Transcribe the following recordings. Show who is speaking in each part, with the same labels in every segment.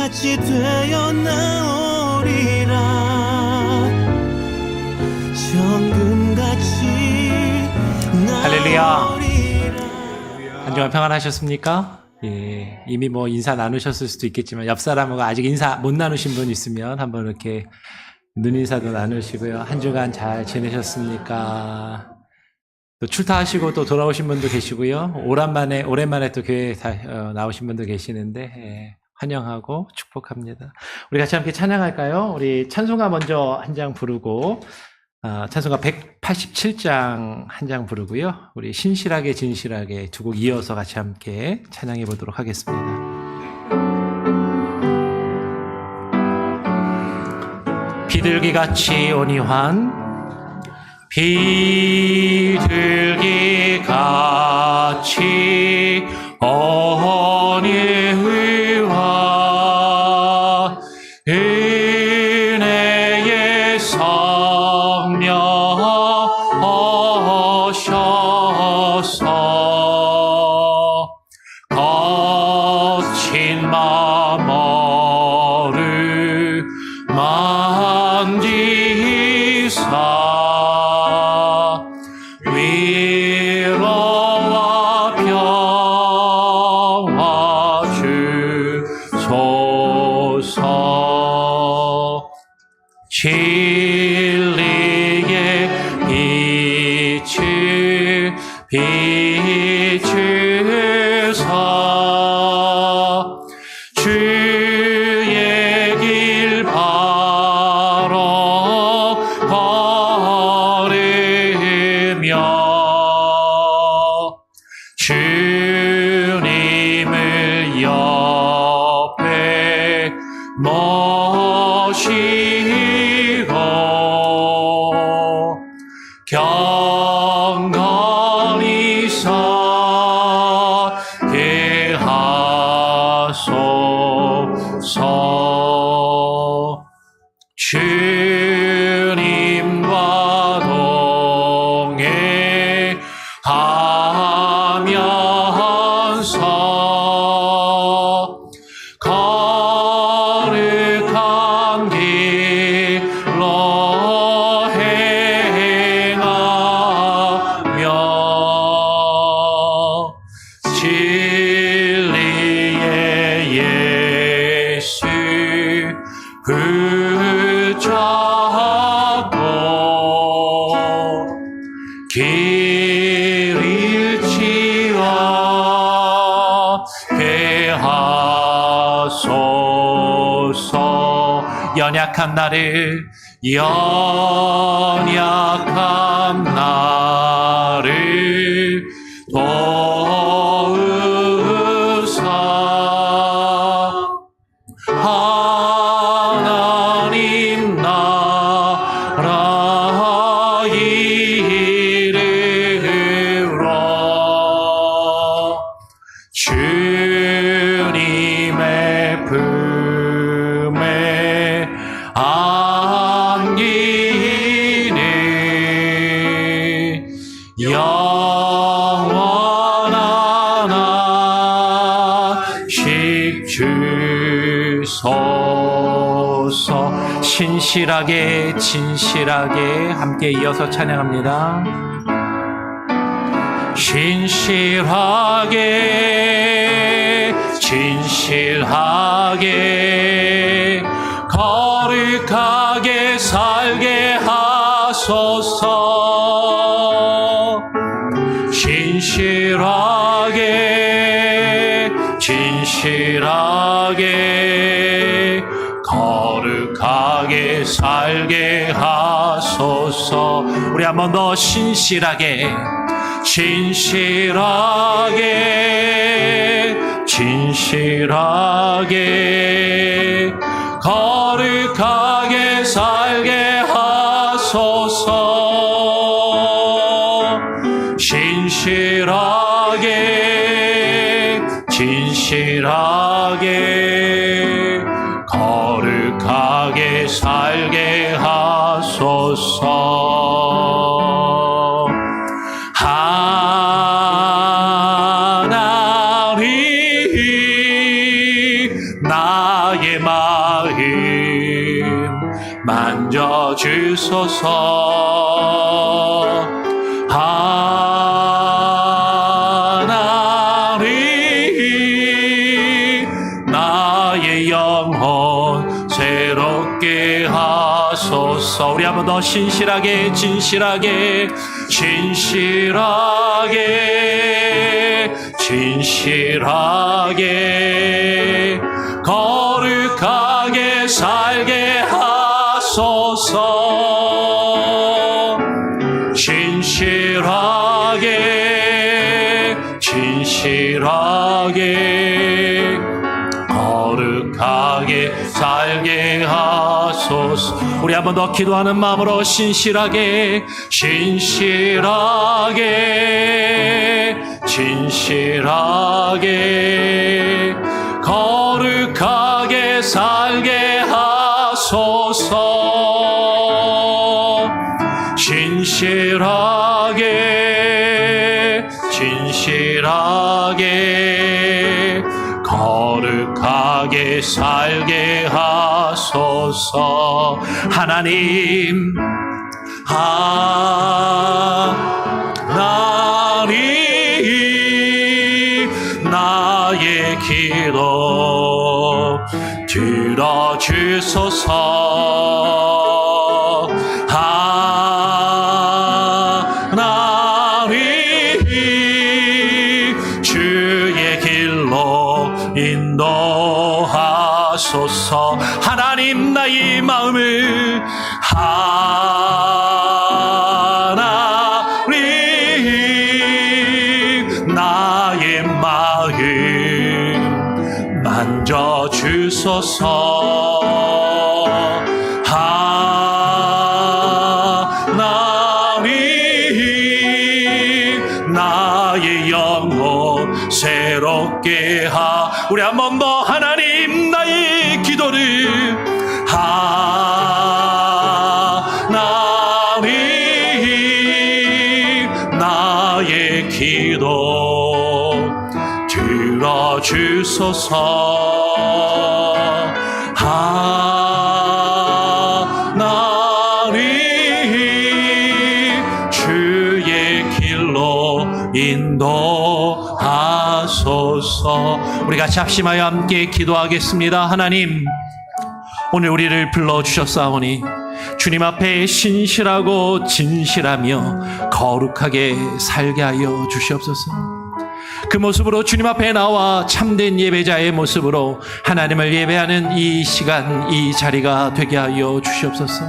Speaker 1: 같이 되어 나오리라. 정금같이
Speaker 2: 할렐루야. 한 주간 평안하셨습니까? 예, 이미 뭐 인사 나누셨을 수도 있겠지만 옆 사람하고 아직 인사 못 나누신 분 있으면 한번 이렇게 눈인사도 나누시고요. 한 주간 잘 지내셨습니까? 또 출타하시고 또 돌아오신 분도 계시고요. 오랜만에 또 교회에 나오신 분도 계시는데 예, 환영하고 축복합니다. 우리 같이 함께 찬양할까요? 우리 찬송가 먼저 한 장 부르고 찬송가 187장 한 장 부르고요. 우리 신실하게 진실하게 두 곡 이어서 같이 함께 찬양해 보도록 하겠습니다. 비둘기같이 온이환 비둘기같이 온이환 은혜의 성령 오셔서 거친 마음을 만지사 위로와 평화 주소서. 진리의 빛을 비추사 주의 길 바로 걸으며 주님을 옆에 모시고 경건히 살게 하소서. 주님과 동행하면서 거룩한 길로 행하며 진리의 예수 붙잡고 길 잃지 않게 하소서. 연약한 나를 도우사 하나님 나라 이르러 주님의 품에 안기니 영원한 안식 주소서. 신실하게 진실하게 함께 이어서 찬양합니다. 신실하게 진실하게 거룩하게 살게 하소서. 신실하게 진실하게 거룩하게 살게 하소서. 우리 한 번 더 신실하게 진실하게 진실하게 거룩하게 살게 하소서. 신실하게 진실하게 거룩하게 살게 하소서. 하나님 나의 나의 마음 만져주소서. 하나님 나의 영혼 새롭게 하소서. 우리 한번 더 진실하게 진실하게 진실하게 진실하게 거룩하게 살게 하소서. 진실하게 진실하게 거룩하게 살게 하소서. 우리 한 번 더 기도하는 마음으로 진실하게 진실하게 진실하게 거룩하게 살게 하소서. 진실하게 진실하게 거룩하게 살게 하소서. 하나님 하나님 나의 기도 들어주소서. 하나님 주의 길로 인도하소서. 하나님 나의 마음을 하나님 나의 마음 만져주소서. 하나님 나의 영혼 새롭게 우리 한 번 더 하나님 나의 기도를 하나님 나의 기도 들어주소서. 하나님 주의 길로 인도하소서. 우리 같이 합심하여 함께 기도하겠습니다. 하나님 오늘 우리를 불러주셨사오니 주님 앞에 신실하고 진실하며 거룩하게 살게 하여 주시옵소서. 그 모습으로 주님 앞에 나와 참된 예배자의 모습으로 하나님을 예배하는 이 시간 이 자리가 되게 하여 주시옵소서.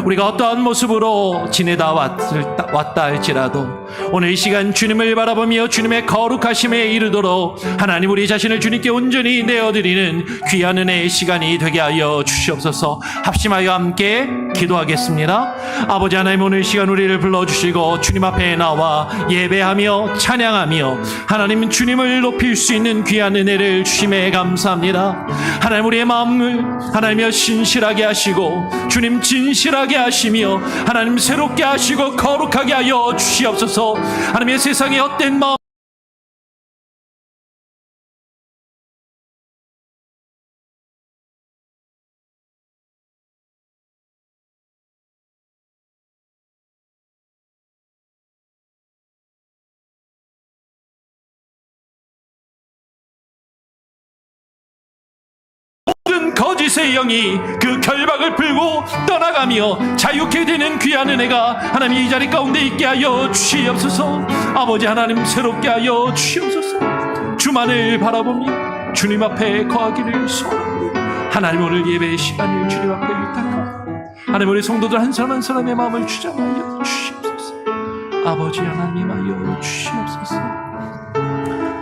Speaker 2: 우리가 어떠한 모습으로 지내다 왔다 할지라도 오늘 이 시간 주님을 바라보며 주님의 거룩하심에 이르도록 하나님 우리 자신을 주님께 온전히 내어드리는 귀한 은혜의 시간이 되게 하여 주시옵소서. 합심하여 함께 기도하겠습니다. 아버지 하나님 오늘 이 시간 우리를 불러주시고 주님 앞에 나와 예배하며 찬양하며 하나님 주님을 높일 수 있는 귀한 은혜를 주심에 감사합니다. 하나님 우리의 마음을 하나님여 신실하게 하시고 주님 진실하게 하시며 하나님 새롭게 하시고 거룩하게 하여 주시옵소서. 하나님의 세상에 헛된 마음 모든 거짓의 영이 그 결박을 풀고 떠나가며 자유케 되는 귀한 은혜가 하나님 이 자리 가운데 있게 하여 주시옵소서. 아버지 하나님 새롭게 하여 주시옵소서. 주만을 바라보며 주님 앞에 거하기를 소원합니다. 하나님 오늘 예배의 시간을 주님 앞에 부탁합니다. 하나님 우리 성도들 한 사람 한 사람의 마음을 주장하여 주시옵소서. 아버지 하나님 하여 주시옵소서.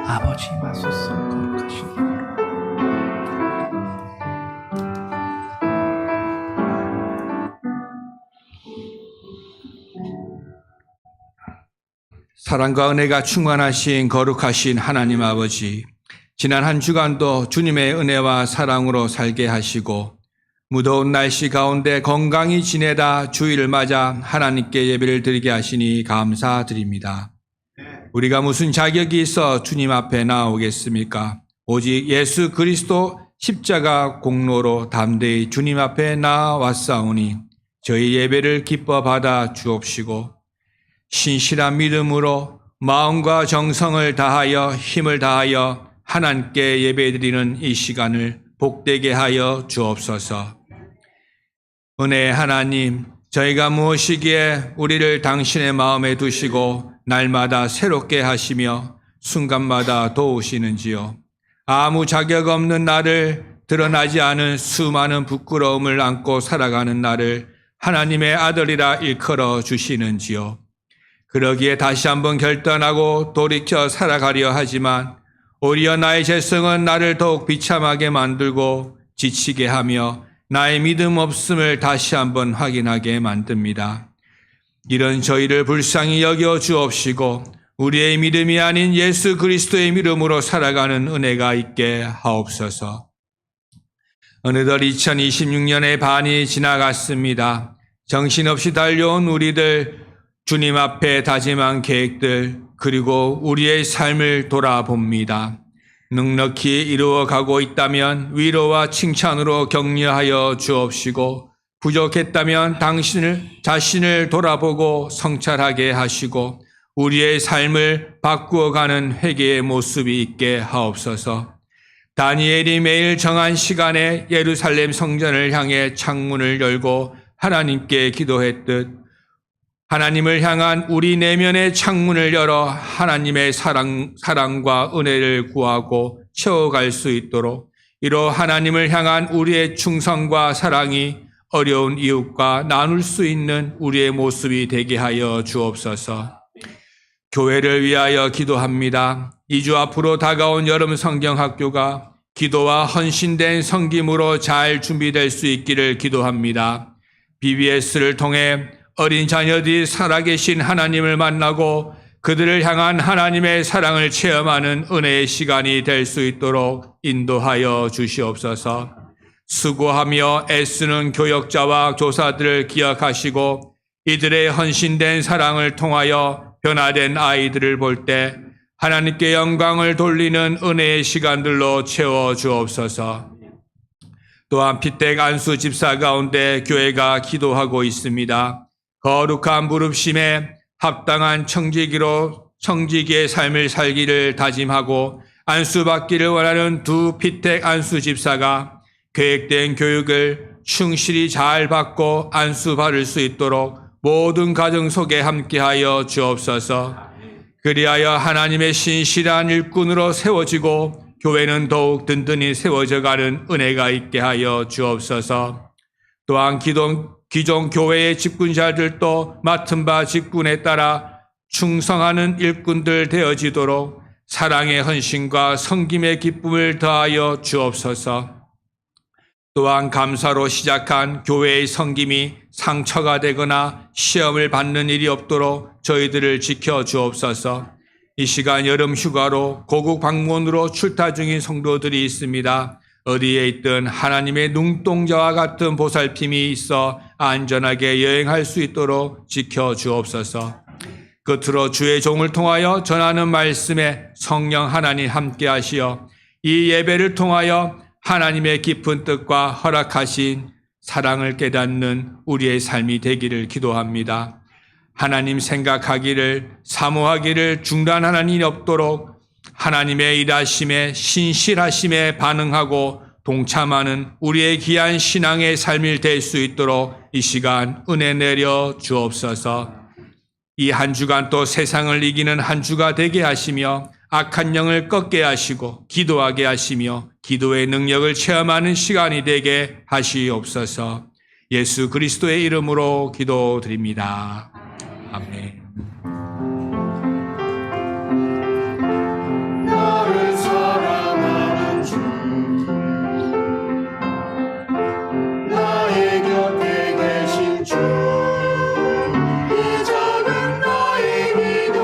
Speaker 2: 아버지 마소서 거룩하신
Speaker 3: 사랑과 은혜가 충만하신 거룩하신 하나님 아버지, 지난 한 주간도 주님의 은혜와 사랑으로 살게 하시고 무더운 날씨 가운데 건강히 지내다 주일을 맞아 하나님께 예배를 드리게 하시니 감사드립니다. 우리가 무슨 자격이 있어 주님 앞에 나오겠습니까? 오직 예수 그리스도 십자가 공로로 담대히 주님 앞에 나아왔사오니 저희 예배를 기뻐 받아 주옵시고 신실한 믿음으로 마음과 정성을 다하여 힘을 다하여 하나님께 예배드리는 이 시간을 복되게 하여 주옵소서. 은혜의 하나님, 저희가 무엇이기에 우리를 당신의 마음에 두시고 날마다 새롭게 하시며 순간마다 도우시는지요. 아무 자격 없는 나를, 드러나지 않은 수많은 부끄러움을 안고 살아가는 나를 하나님의 아들이라 일컬어 주시는지요. 그러기에 다시 한번 결단하고 돌이켜 살아가려 하지만 오히려 나의 죄성은 나를 더욱 비참하게 만들고 지치게 하며 나의 믿음 없음을 다시 한번 확인하게 만듭니다. 이런 저희를 불쌍히 여겨 주옵시고 우리의 믿음이 아닌 예수 그리스도의 믿음으로 살아가는 은혜가 있게 하옵소서. 어느덧 2026년의 반이 지나갔습니다. 정신없이 달려온 우리들, 주님 앞에 다짐한 계획들, 그리고 우리의 삶을 돌아봅니다. 넉넉히 이루어가고 있다면 위로와 칭찬으로 격려하여 주옵시고 부족했다면 자신을 돌아보고 성찰하게 하시고 우리의 삶을 바꾸어가는 회개의 모습이 있게 하옵소서. 다니엘이 매일 정한 시간에 예루살렘 성전을 향해 창문을 열고 하나님께 기도했듯 하나님을 향한 우리 내면의 창문을 열어 하나님의 사랑과 은혜를 구하고 채워갈 수 있도록 이로 하나님을 향한 우리의 충성과 사랑이 어려운 이웃과 나눌 수 있는 우리의 모습이 되게 하여 주옵소서. 교회를 위하여 기도합니다. 2주 앞으로 다가온 여름 성경학교가 기도와 헌신된 섬김으로 잘 준비될 수 있기를 기도합니다. BBS를 통해 어린 자녀들이 살아계신 하나님을 만나고 그들을 향한 하나님의 사랑을 체험하는 은혜의 시간이 될 수 있도록 인도하여 주시옵소서. 수고하며 애쓰는 교역자와 교사들을 기억하시고 이들의 헌신된 사랑을 통하여 변화된 아이들을 볼 때 하나님께 영광을 돌리는 은혜의 시간들로 채워 주옵소서. 또한 피택 안수 집사 가운데 교회가 기도하고 있습니다. 거룩한 부릅심에 합당한 청지기의 삶을 살기를 다짐하고 안수받기를 원하는 두 피택 안수 집사가 계획된 교육을 충실히 잘 받고 안수받을 수 있도록 모든 가정 속에 함께하여 주옵소서. 그리하여 하나님의 신실한 일꾼으로 세워지고 교회는 더욱 든든히 세워져가는 은혜가 있게 하여 주옵소서. 또한 기존 교회의 직분자들도 맡은 바 직분에 따라 충성하는 일꾼들 되어지도록 사랑의 헌신과 섬김의 기쁨을 더하여 주옵소서. 또한 감사로 시작한 교회의 섬김이 상처가 되거나 시험을 받는 일이 없도록 저희들을 지켜 주옵소서. 이 시간 여름 휴가로 고국 방문으로 출타 중인 성도들이 있습니다. 어디에 있든 하나님의 눈동자와 같은 보살핌이 있어 안전하게 여행할 수 있도록 지켜 주옵소서. 끝으로 주의 종을 통하여 전하는 말씀에 성령 하나님 함께 하시어 이 예배를 통하여 하나님의 깊은 뜻과 허락하신 사랑을 깨닫는 우리의 삶이 되기를 기도합니다. 하나님 생각하기를 사모하기를 중단하는 일이 없도록 하나님의 일하심에 신실하심에 반응하고 동참하는 우리의 귀한 신앙의 삶이 될 수 있도록 이 시간 은혜 내려 주옵소서. 이 한 주간 또 세상을 이기는 한 주가 되게 하시며 악한 영을 꺾게 하시고 기도하게 하시며 기도의 능력을 체험하는 시간이 되게 하시옵소서. 예수 그리스도의 이름으로 기도드립니다. 아멘.
Speaker 4: 나를 사랑하는 주 나의 곁에 계신 주 이 작은 나의 기도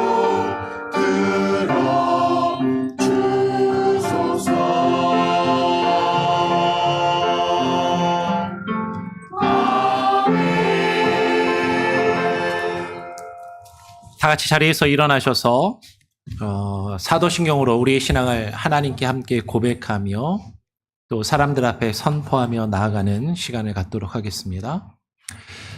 Speaker 4: 들어 주소서.
Speaker 2: 다 같이 자리에서 일어나셔서 사도신경으로 우리의 신앙을 하나님께 함께 고백하며 또 사람들 앞에 선포하며 나아가는 시간을 갖도록 하겠습니다.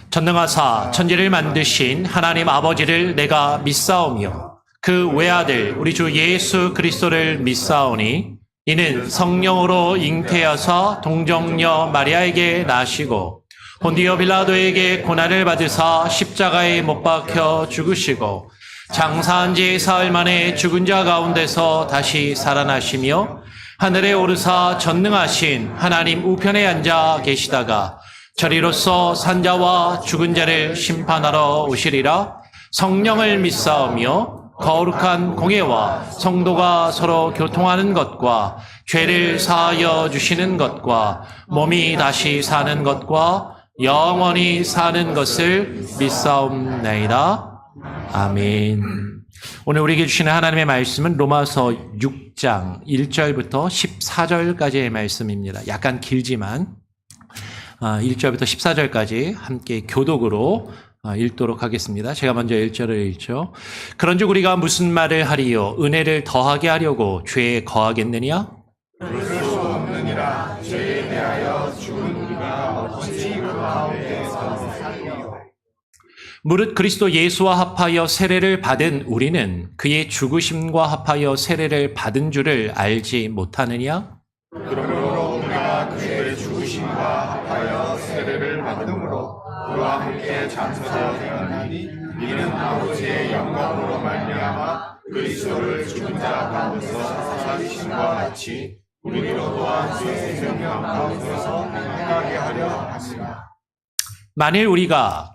Speaker 2: 전능하사 천지를 만드신 하나님 아버지를 내가 믿사오며 그 외아들 우리 주 예수 그리스도를 믿사오니 이는 성령으로 잉태하사 동정녀 마리아에게 나시고 본디오 빌라도에게 고난을 받으사 십자가에 못 박혀 죽으시고 장사한 지 사흘 만에 죽은 자 가운데서 다시 살아나시며 하늘에 오르사 전능하신 하나님 우편에 앉아 계시다가 저리로서 산자와 죽은 자를 심판하러 오시리라. 성령을 믿사오며 거룩한 공예와 성도가 서로 교통하는 것과 죄를 사하여 주시는 것과 몸이 다시 사는 것과 영원히 사는 것을 믿사옵나이다. 아멘. 오늘 우리에게 주시는 하나님의 말씀은 로마서 6장 1절부터 14절까지의 말씀입니다. 약간 길지만 1절부터 14절까지 함께 교독으로 읽도록 하겠습니다. 제가 먼저 1절을 읽죠. 그런즉 우리가 무슨 말을 하리요? 은혜를 더하게 하려고 죄에 거하겠느냐?
Speaker 4: 그럴 수 없느니라. 죄에 대하여 죽은 우리가 어찌 그 가운데서 살리요.
Speaker 2: 무릇 그리스도 예수와 합하여 세례를 받은 우리는 그의 죽으심과 합하여 세례를 받은 줄을 알지 못하느냐?
Speaker 4: 그러므로 우리가 그의 죽으심과 합하여 세례를 받음으로 그와 함께 장사되었나니 이는 아버지의 영광으로 말미암아 그리스도를 죽은 자 가운데서 살리심과 같이 우리로 또한 새 생명 가운데서 행하게 하려 하시라.
Speaker 2: 만일 우리가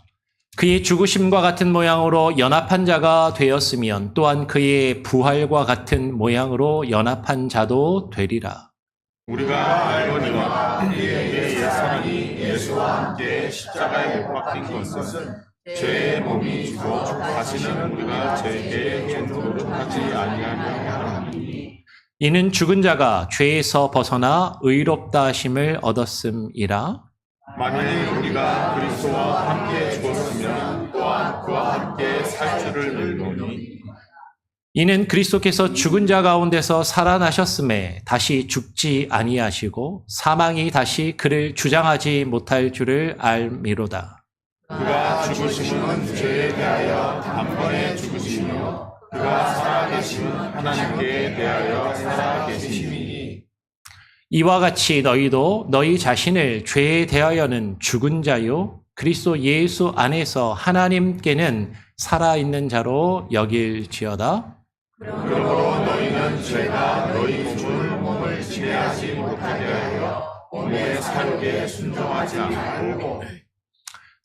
Speaker 2: 그의 죽으심과 같은 모양으로 연합한 자가 되었으면 또한 그의 부활과 같은 모양으로 연합한 자도 되리라.
Speaker 4: 우리가 알거니와 우리에게 예사하니 예수와 함께 십자가에 못 박힌 것은 죄의 몸이 주고 다시는 우리가 죄에 종로하지 아니하려 하나니
Speaker 2: 이는 죽은 자가 죄에서 벗어나 의롭다 하심을 얻었음이라.
Speaker 4: 만일 우리가 그리스도와 함께 죽었으면 또한 그와 함께 살 줄을 믿노니
Speaker 2: 이는 그리스도께서 죽은 자 가운데서 살아나셨음에 다시 죽지 아니하시고 사망이 다시 그를 주장하지 못할 줄을 알미로다.
Speaker 4: 그가 죽으심은 죄에 대하여 단번에 죽으시며 그가 살아계심은 하나님께 대하여 살아계심이니
Speaker 2: 이와 같이 너희도 너희 자신을 죄에 대하여는 죽은 자요 그리스도 예수 안에서 하나님께는 살아있는 자로 여길지어다.
Speaker 4: 그러므로 너희는 죄가 너희 몸을 지배하지 못하게 하여 몸의 사욕에 순종하지 않고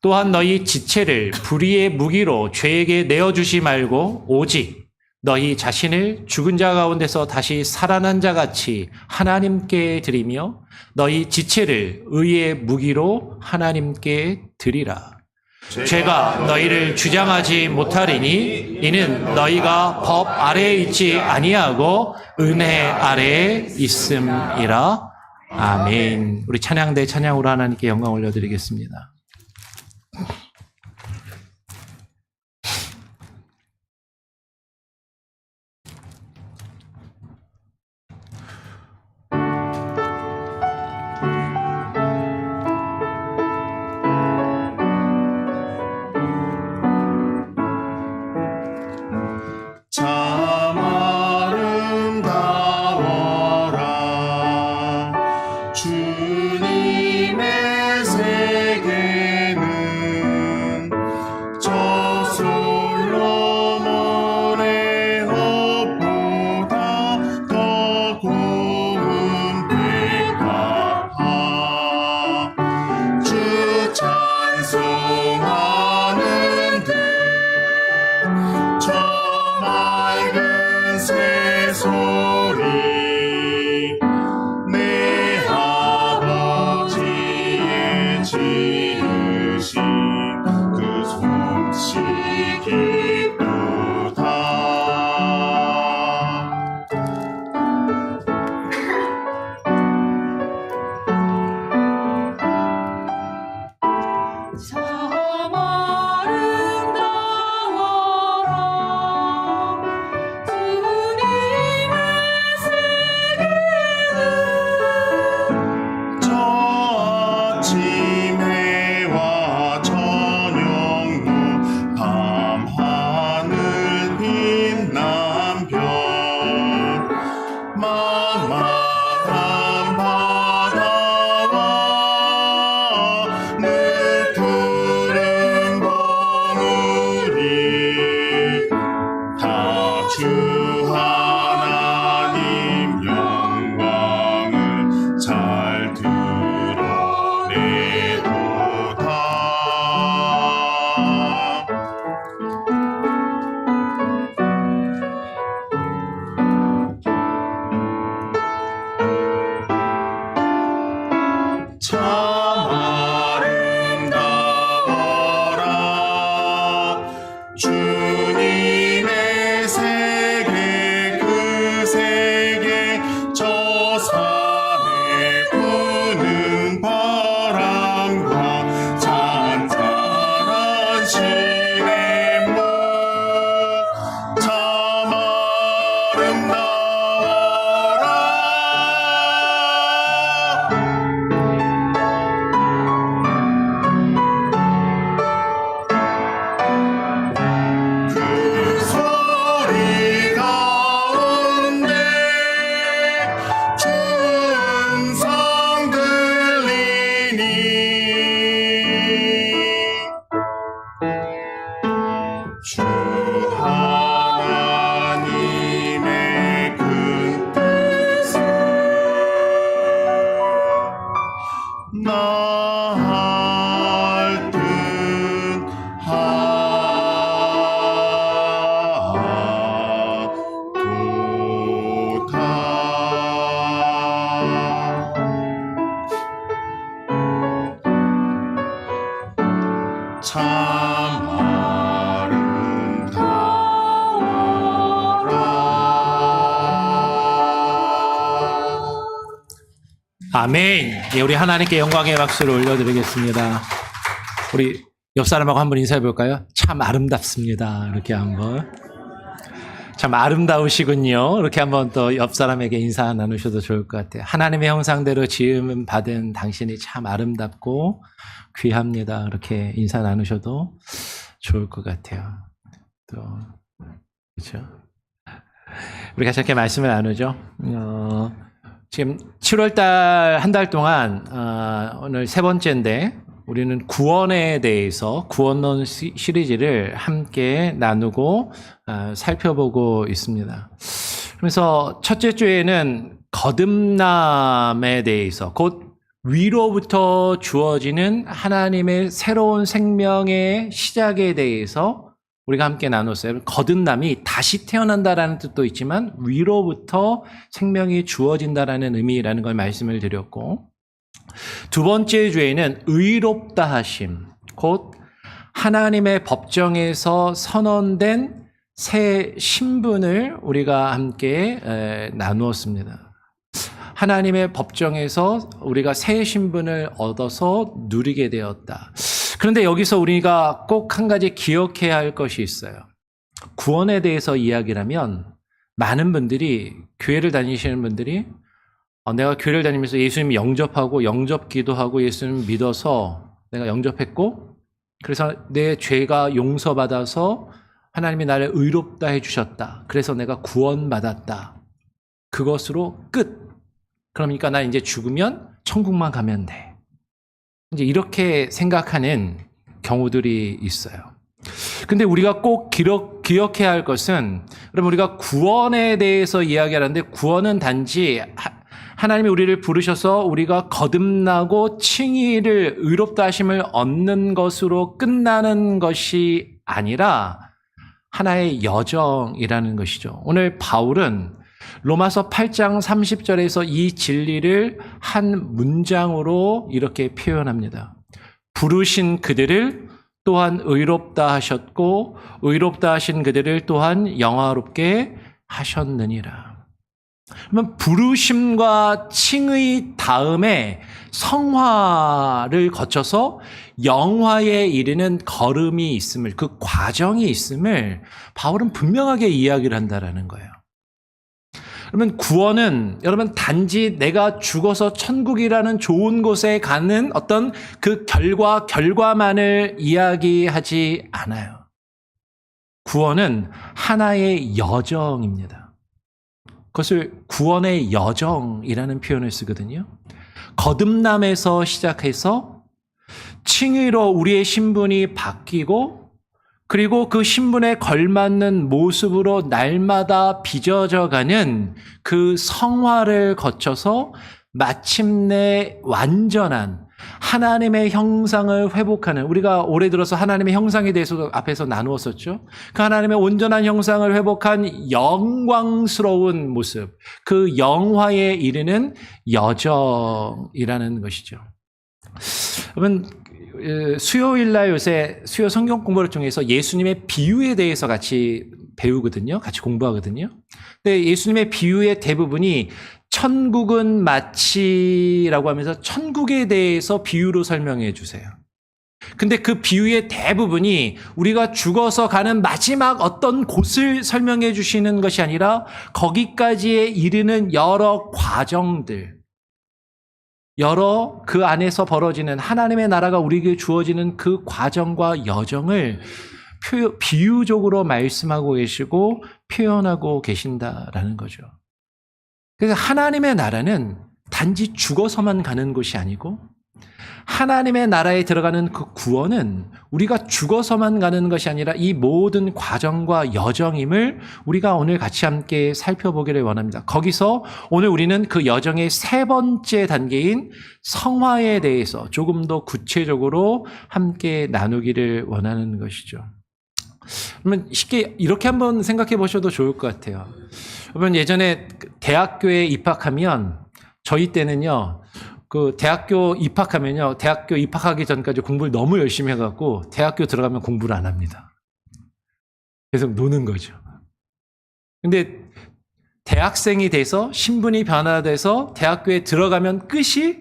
Speaker 2: 또한 너희 지체를 불의의 무기로 죄에게 내어주지 말고 오직 너희 자신을 죽은 자 가운데서 다시 살아난 자 같이 하나님께 드리며 너희 지체를 의의 무기로 하나님께 드리라. 죄가 너희를 주장하지 못하리니 이는 너희가 법 아래에 있지 아니하고 은혜 아래에 있음이라. 아멘. 우리 찬양대 찬양으로 하나님께 영광 올려드리겠습니다.
Speaker 4: 참 아름다워라 주님의 세계는 아침 해와 저녁도 밤 하늘 빛난 별 만만한 바다와 늘 푸른 거물이 다 주 하나님 영광을 잘 드러내도다. 참 아름다워라 주님의 세계 그 세계 저 산에 부는 바람과 잔잔한 시냇물 참 아름다워라. 그 소리 가운데 준성 들리니 주 하나님의 그 뜻을 나할 듯 하도다. 참 아름다워라.
Speaker 2: 아멘. 예, 우리 하나님께 영광의 박수를 올려드리겠습니다. 우리 옆 사람하고 한번 인사해 볼까요? 참 아름답습니다. 이렇게 한번. 참 아름다우시군요. 이렇게 한번 또 옆 사람에게 인사 나누셔도 좋을 것 같아요. 하나님의 형상대로 지음 받은 당신이 참 아름답고 귀합니다. 이렇게 인사 나누셔도 좋을 것 같아요. 또 그렇죠. 우리 같이 이렇게 말씀을 나누죠. 지금 7월달 한 달 동안 오늘 세 번째인데 우리는 구원에 대해서 구원론 시리즈를 함께 나누고 살펴보고 있습니다. 그래서 첫째 주에는 거듭남에 대해서 곧 위로부터 주어지는 하나님의 새로운 생명의 시작에 대해서 우리가 함께 나눴어요. 거듭남이 다시 태어난다라는 뜻도 있지만 위로부터 생명이 주어진다라는 의미라는 걸 말씀을 드렸고, 두 번째 주에는 의롭다 하심, 곧 하나님의 법정에서 선언된 새 신분을 우리가 함께 나누었습니다. 하나님의 법정에서 우리가 새 신분을 얻어서 누리게 되었다. 그런데 여기서 우리가 꼭 한 가지 기억해야 할 것이 있어요. 구원에 대해서 이야기를 하면 많은 분들이, 교회를 다니시는 분들이 내가 교회를 다니면서 예수님 영접하고 영접 기도하고 예수님 믿어서 내가 영접했고 그래서 내 죄가 용서받아서 하나님이 나를 의롭다 해주셨다. 그래서 내가 구원받았다. 그것으로 끝. 그러니까 나 이제 죽으면 천국만 가면 돼. 이제 이렇게 생각하는 경우들이 있어요. 근데 우리가 꼭 기억해야 할 것은, 여러분, 우리가 구원에 대해서 이야기하는데 구원은 단지 하나님이 우리를 부르셔서 우리가 거듭나고 칭의를, 의롭다 하심을 얻는 것으로 끝나는 것이 아니라 하나의 여정이라는 것이죠. 오늘 바울은 로마서 8장 30절에서 이 진리를 한 문장으로 이렇게 표현합니다. 부르신 그들을 또한 의롭다 하셨고 의롭다 하신 그들을 또한 영화롭게 하셨느니라. 그러면 부르심과 칭의 다음에 성화를 거쳐서 영화에 이르는 걸음이 있음을, 그 과정이 있음을 바울은 분명하게 이야기를 한다라는 거예요. 그러면 구원은 여러분 단지 내가 죽어서 천국이라는 좋은 곳에 가는 어떤 그 결과만을 이야기하지 않아요. 구원은 하나의 여정입니다. 그것을 구원의 여정이라는 표현을 쓰거든요. 거듭남에서 시작해서 칭의로 우리의 신분이 바뀌고 그리고 그 신분에 걸맞는 모습으로 날마다 빚어져가는 그 성화를 거쳐서 마침내 완전한 하나님의 형상을 회복하는, 우리가 올해 들어서 하나님의 형상에 대해서 앞에서 나누었었죠. 그 하나님의 온전한 형상을 회복한 영광스러운 모습, 그 영화에 이르는 여정이라는 것이죠. 여러분, 수요일 날 요새 수요 성경 공부를 통해서 예수님의 비유에 대해서 같이 배우거든요. 같이 공부하거든요. 근데 예수님의 비유의 대부분이 천국은 마치라고 하면서 천국에 대해서 비유로 설명해 주세요. 근데 그 비유의 대부분이 우리가 죽어서 가는 마지막 어떤 곳을 설명해 주시는 것이 아니라 거기까지에 이르는 여러 과정들, 여러 그 안에서 벌어지는 하나님의 나라가 우리에게 주어지는 그 과정과 여정을 비유적으로 말씀하고 계시고 표현하고 계신다라는 거죠. 그래서 하나님의 나라는 단지 죽어서만 가는 곳이 아니고 하나님의 나라에 들어가는 그 구원은 우리가 죽어서만 가는 것이 아니라 이 모든 과정과 여정임을 우리가 오늘 같이 함께 살펴보기를 원합니다. 거기서 오늘 우리는 그 여정의 세 번째 단계인 성화에 대해서 조금 더 구체적으로 함께 나누기를 원하는 것이죠. 그러면 쉽게 이렇게 한번 생각해 보셔도 좋을 것 같아요. 여러분, 예전에 대학교에 입학하면 저희 때는요, 그 대학교 입학하기 전까지 공부를 너무 열심히 해갖고 대학교 들어가면 공부를 안 합니다. 계속 노는 거죠. 근데 대학생이 돼서 신분이 변화돼서 대학교에 들어가면 끝이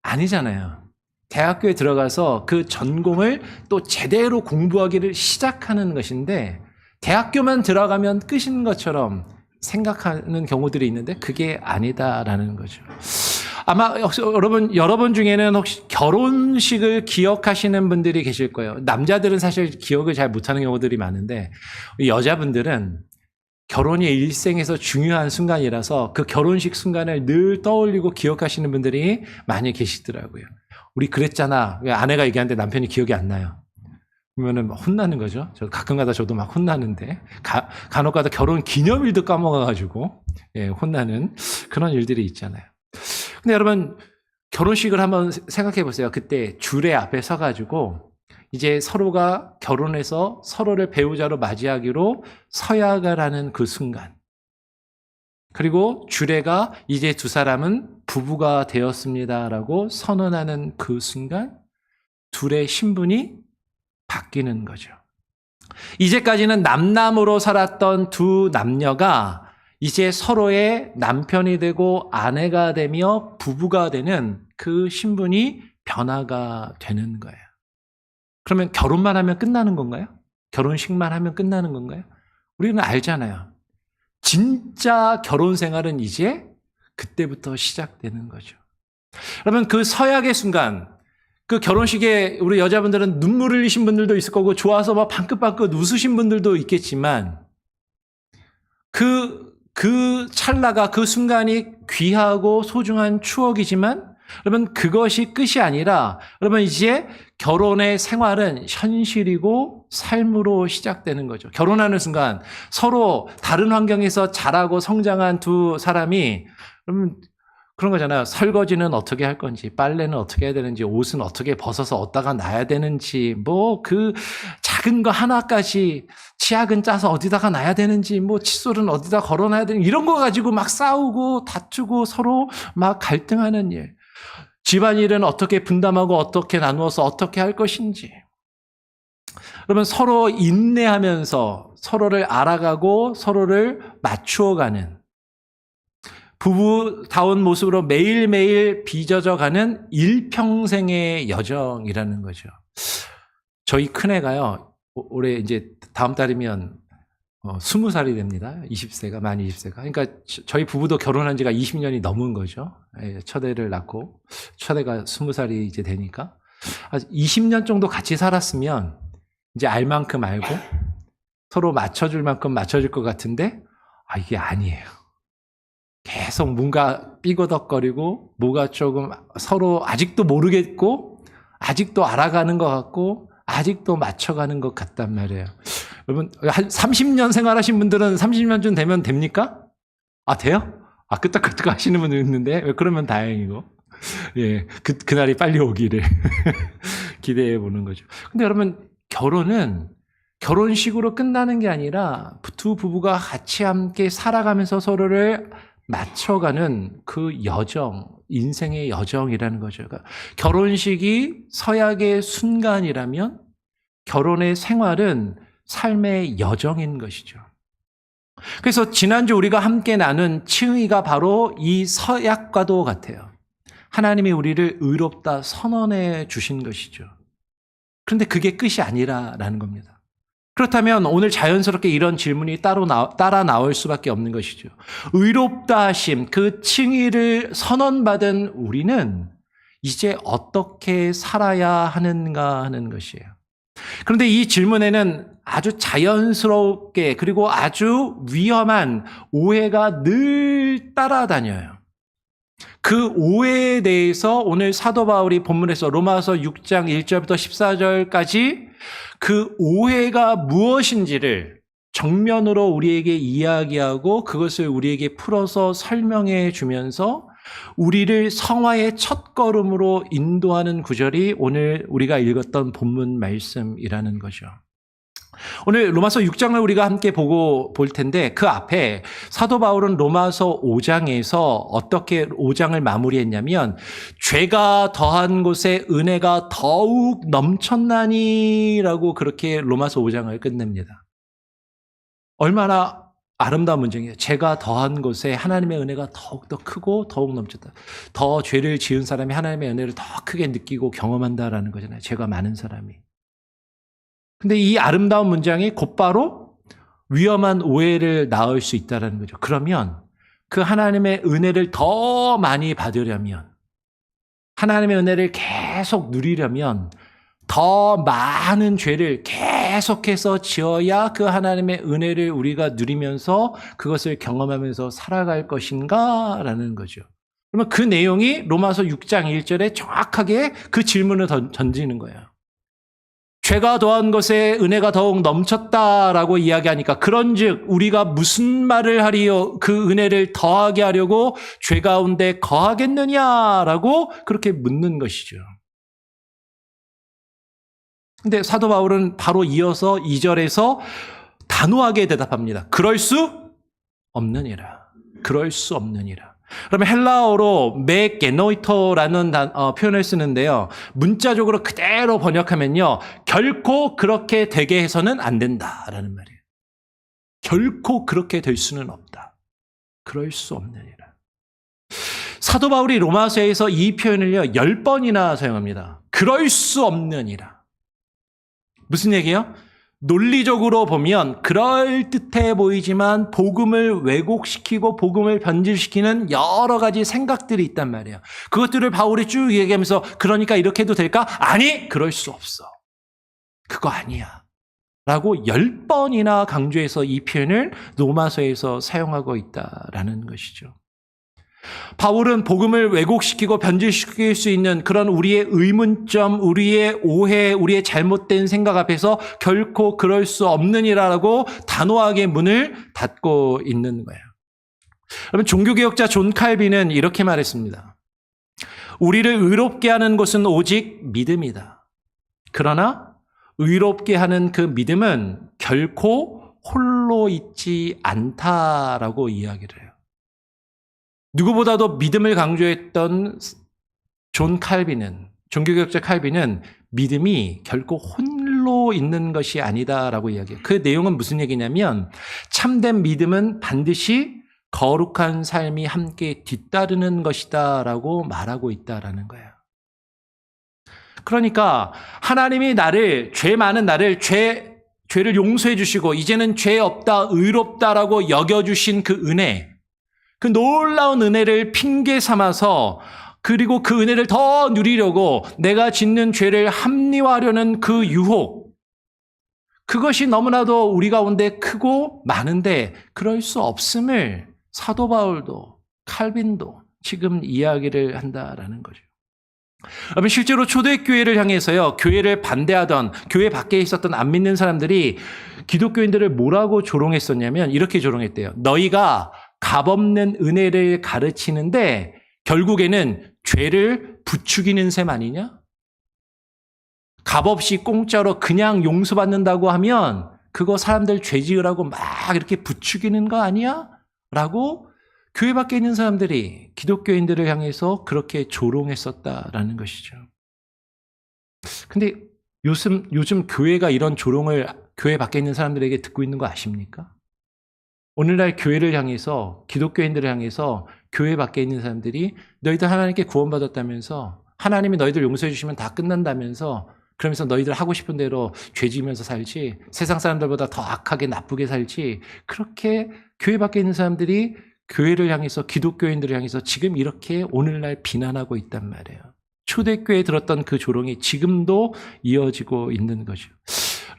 Speaker 2: 아니잖아요. 대학교에 들어가서 그 전공을 또 제대로 공부하기를 시작하는 것인데 대학교만 들어가면 끝인 것처럼 생각하는 경우들이 있는데 그게 아니다라는 거죠. 아마 여러분 중에는 혹시 결혼식을 기억하시는 분들이 계실 거예요. 남자들은 사실 기억을 잘 못하는 경우들이 많은데 여자분들은 결혼이 일생에서 중요한 순간이라서 그 결혼식 순간을 늘 떠올리고 기억하시는 분들이 많이 계시더라고요. 우리 그랬잖아. 아내가 얘기하는데 남편이 기억이 안 나요. 그러면은 혼나는 거죠. 저 가끔가다 저도 막 혼나는데 간혹가다 결혼 기념일도 까먹어가지고 혼나는 그런 일들이 있잖아요. 근데 여러분, 결혼식을 한번 생각해 보세요. 그때 주례 앞에 서가지고 이제 서로가 결혼해서 서로를 배우자로 맞이하기로 서약을 하는 그 순간, 그리고 주례가 이제 두 사람은 부부가 되었습니다라고 선언하는 그 순간 둘의 신분이 바뀌는 거죠. 이제까지는 남남으로 살았던 두 남녀가 이제 서로의 남편이 되고 아내가 되며 부부가 되는 그 신분이 변화가 되는 거예요. 그러면 결혼만 하면 끝나는 건가요? 결혼식만 하면 끝나는 건가요? 우리는 알잖아요. 진짜 결혼 생활은 이제 그때부터 시작되는 거죠. 그러면 그 서약의 순간, 그 결혼식에 우리 여자분들은 눈물 흘리신 분들도 있을 거고 좋아서 막 방긋방긋 웃으신 분들도 있겠지만 그 찰나가, 그 순간이 귀하고 소중한 추억이지만 여러분, 그것이 끝이 아니라 여러분, 이제 결혼의 생활은 현실이고 삶으로 시작되는 거죠. 결혼하는 순간 서로 다른 환경에서 자라고 성장한 두 사람이 여러분, 그런 거잖아요. 설거지는 어떻게 할 건지, 빨래는 어떻게 해야 되는지, 옷은 어떻게 벗어서 어디다가 놔야 되는지, 뭐 그 작은 거 하나까지 치약은 짜서 어디다가 놔야 되는지, 뭐 칫솔은 어디다 걸어놔야 되는지, 이런 거 가지고 막 싸우고 다투고 서로 막 갈등하는 일. 집안일은 어떻게 분담하고 어떻게 나누어서 어떻게 할 것인지. 그러면 서로 인내하면서 서로를 알아가고 서로를 맞추어가는 부부다운 모습으로 매일매일 빚어져가는 일평생의 여정이라는 거죠. 저희 큰애가요, 올해 이제 다음 달이면 20살이 됩니다. 20세가, 만 20세가. 그러니까 저희 부부도 결혼한 지가 20년이 넘은 거죠. 예, 첫애를 낳고, 첫애가 20살이 이제 되니까. 20년 정도 같이 살았으면 이제 알 만큼 알고 서로 맞춰줄 만큼 맞춰줄 것 같은데, 이게 아니에요. 계속 뭔가 삐거덕거리고, 뭐가 조금 서로 아직도 모르겠고, 아직도 알아가는 것 같고, 아직도 맞춰가는 것 같단 말이에요. 여러분, 한 30년 생활하신 분들은 30년쯤 되면 됩니까? 돼요? 끄떡끄떡 하시는 분들 있는데, 그러면 다행이고. 예, 그날이 빨리 오기를 기대해 보는 거죠. 근데 여러분, 결혼은 결혼식으로 끝나는 게 아니라 두 부부가 같이 함께 살아가면서 서로를 맞춰가는 그 여정, 인생의 여정이라는 거죠. 그러니까 결혼식이 서약의 순간이라면 결혼의 생활은 삶의 여정인 것이죠. 그래서 지난주 우리가 함께 나눈 칭의가 바로 이 서약과도 같아요. 하나님이 우리를 의롭다 선언해 주신 것이죠. 그런데 그게 끝이 아니라는 겁니다. 그렇다면 오늘 자연스럽게 이런 질문이 따라 나올 수밖에 없는 것이죠. 의롭다 하심, 그 칭의를 선언받은 우리는 이제 어떻게 살아야 하는가 하는 것이에요. 그런데 이 질문에는 아주 자연스럽게 그리고 아주 위험한 오해가 늘 따라다녀요. 그 오해에 대해서 오늘 사도 바울이 본문에서 로마서 6장 1절부터 14절까지 그 오해가 무엇인지를 정면으로 우리에게 이야기하고 그것을 우리에게 풀어서 설명해 주면서 우리를 성화의 첫걸음으로 인도하는 구절이 오늘 우리가 읽었던 본문 말씀이라는 거죠. 오늘 로마서 6장을 우리가 함께 볼 텐데 그 앞에 사도 바울은 로마서 5장에서 어떻게 5장을 마무리했냐면 죄가 더한 곳에 은혜가 더욱 넘쳤나니라고 그렇게 로마서 5장을 끝냅니다. 얼마나 아름다운 문장이에요. 죄가 더한 곳에 하나님의 은혜가 더욱더 크고 더욱 넘쳤다. 더 죄를 지은 사람이 하나님의 은혜를 더 크게 느끼고 경험한다라는 거잖아요. 죄가 많은 사람이. 근데 이 아름다운 문장이 곧바로 위험한 오해를 낳을 수 있다는 거죠. 그러면 그 하나님의 은혜를 더 많이 받으려면, 하나님의 은혜를 계속 누리려면 더 많은 죄를 계속해서 지어야 그 하나님의 은혜를 우리가 누리면서 그것을 경험하면서 살아갈 것인가? 라는 거죠. 그러면 그 내용이 로마서 6장 1절에 정확하게 그 질문을 던지는 거예요. 죄가 더한 것에 은혜가 더욱 넘쳤다라고 이야기하니까 그런즉 우리가 무슨 말을 하리요? 그 은혜를 더하게 하려고 죄 가운데 거하겠느냐라고 그렇게 묻는 것이죠. 근데 사도 바울은 바로 이어서 2절에서 단호하게 대답합니다. 그럴 수 없느니라. 그럴 수 없느니라. 그러면 헬라어로 메게노이토라는 표현을 쓰는데요. 문자적으로 그대로 번역하면요. 결코 그렇게 되게 해서는 안 된다라는 말이에요. 결코 그렇게 될 수는 없다. 그럴 수 없느니라. 사도 바울이 로마서에서 이 표현을요. 10번이나 사용합니다. 그럴 수 없느니라. 무슨 얘기예요? 논리적으로 보면 그럴듯해 보이지만 복음을 왜곡시키고 복음을 변질시키는 여러 가지 생각들이 있단 말이에요. 그것들을 바울이 쭉 얘기하면서 그러니까 이렇게 해도 될까? 아니, 그럴 수 없어. 그거 아니야. 라고 10번이나 강조해서 이 표현을 로마서에서 사용하고 있다라는 것이죠. 바울은 복음을 왜곡시키고 변질시킬 수 있는 그런 우리의 의문점, 우리의 오해, 우리의 잘못된 생각 앞에서 결코 그럴 수 없느니라라고 단호하게 문을 닫고 있는 거예요. 여러분, 종교개혁자 존 칼빈은 이렇게 말했습니다. 우리를 의롭게 하는 것은 오직 믿음이다. 그러나 의롭게 하는 그 믿음은 결코 홀로 있지 않다라고 이야기를 해요. 누구보다도 믿음을 강조했던 존 칼빈은, 종교개혁자 칼빈은 믿음이 결코 홀로 있는 것이 아니다라고 이야기해요. 그 내용은 무슨 얘기냐면 참된 믿음은 반드시 거룩한 삶이 함께 뒤따르는 것이다라고 말하고 있다라는 거예요. 그러니까 하나님이 죄 많은 나를 죄 죄를 용서해 주시고 이제는 죄 없다, 의롭다라고 여겨주신 그 은혜, 그 놀라운 은혜를 핑계 삼아서 그리고 그 은혜를 더 누리려고 내가 짓는 죄를 합리화하려는 그 유혹, 그것이 너무나도 우리 가운데 크고 많은데 그럴 수 없음을 사도 바울도 칼빈도 지금 이야기를 한다라는 거죠. 여러분, 실제로 초대교회를 향해서요, 교회를 반대하던, 교회 밖에 있었던 안 믿는 사람들이 기독교인들을 뭐라고 조롱했었냐면 이렇게 조롱했대요. 너희가 값없는 은혜를 가르치는데 결국에는 죄를 부추기는 셈 아니냐? 값없이 공짜로 그냥 용서받는다고 하면 그거 사람들 죄 지으라고 막 이렇게 부추기는 거 아니야? 라고 교회 밖에 있는 사람들이 기독교인들을 향해서 그렇게 조롱했었다라는 것이죠. 근데 요즘 교회가 이런 조롱을 교회 밖에 있는 사람들에게 듣고 있는 거 아십니까? 오늘날 교회를 향해서, 기독교인들을 향해서 교회 밖에 있는 사람들이 너희들 하나님께 구원받았다면서, 하나님이 너희들 용서해 주시면 다 끝난다면서, 그러면서 너희들 하고 싶은 대로 죄 지으면서 살지, 세상 사람들보다 더 악하게 나쁘게 살지, 그렇게 교회 밖에 있는 사람들이 교회를 향해서, 기독교인들을 향해서 지금 이렇게 오늘날 비난하고 있단 말이에요. 초대교회에 들었던 그 조롱이 지금도 이어지고 있는 거죠.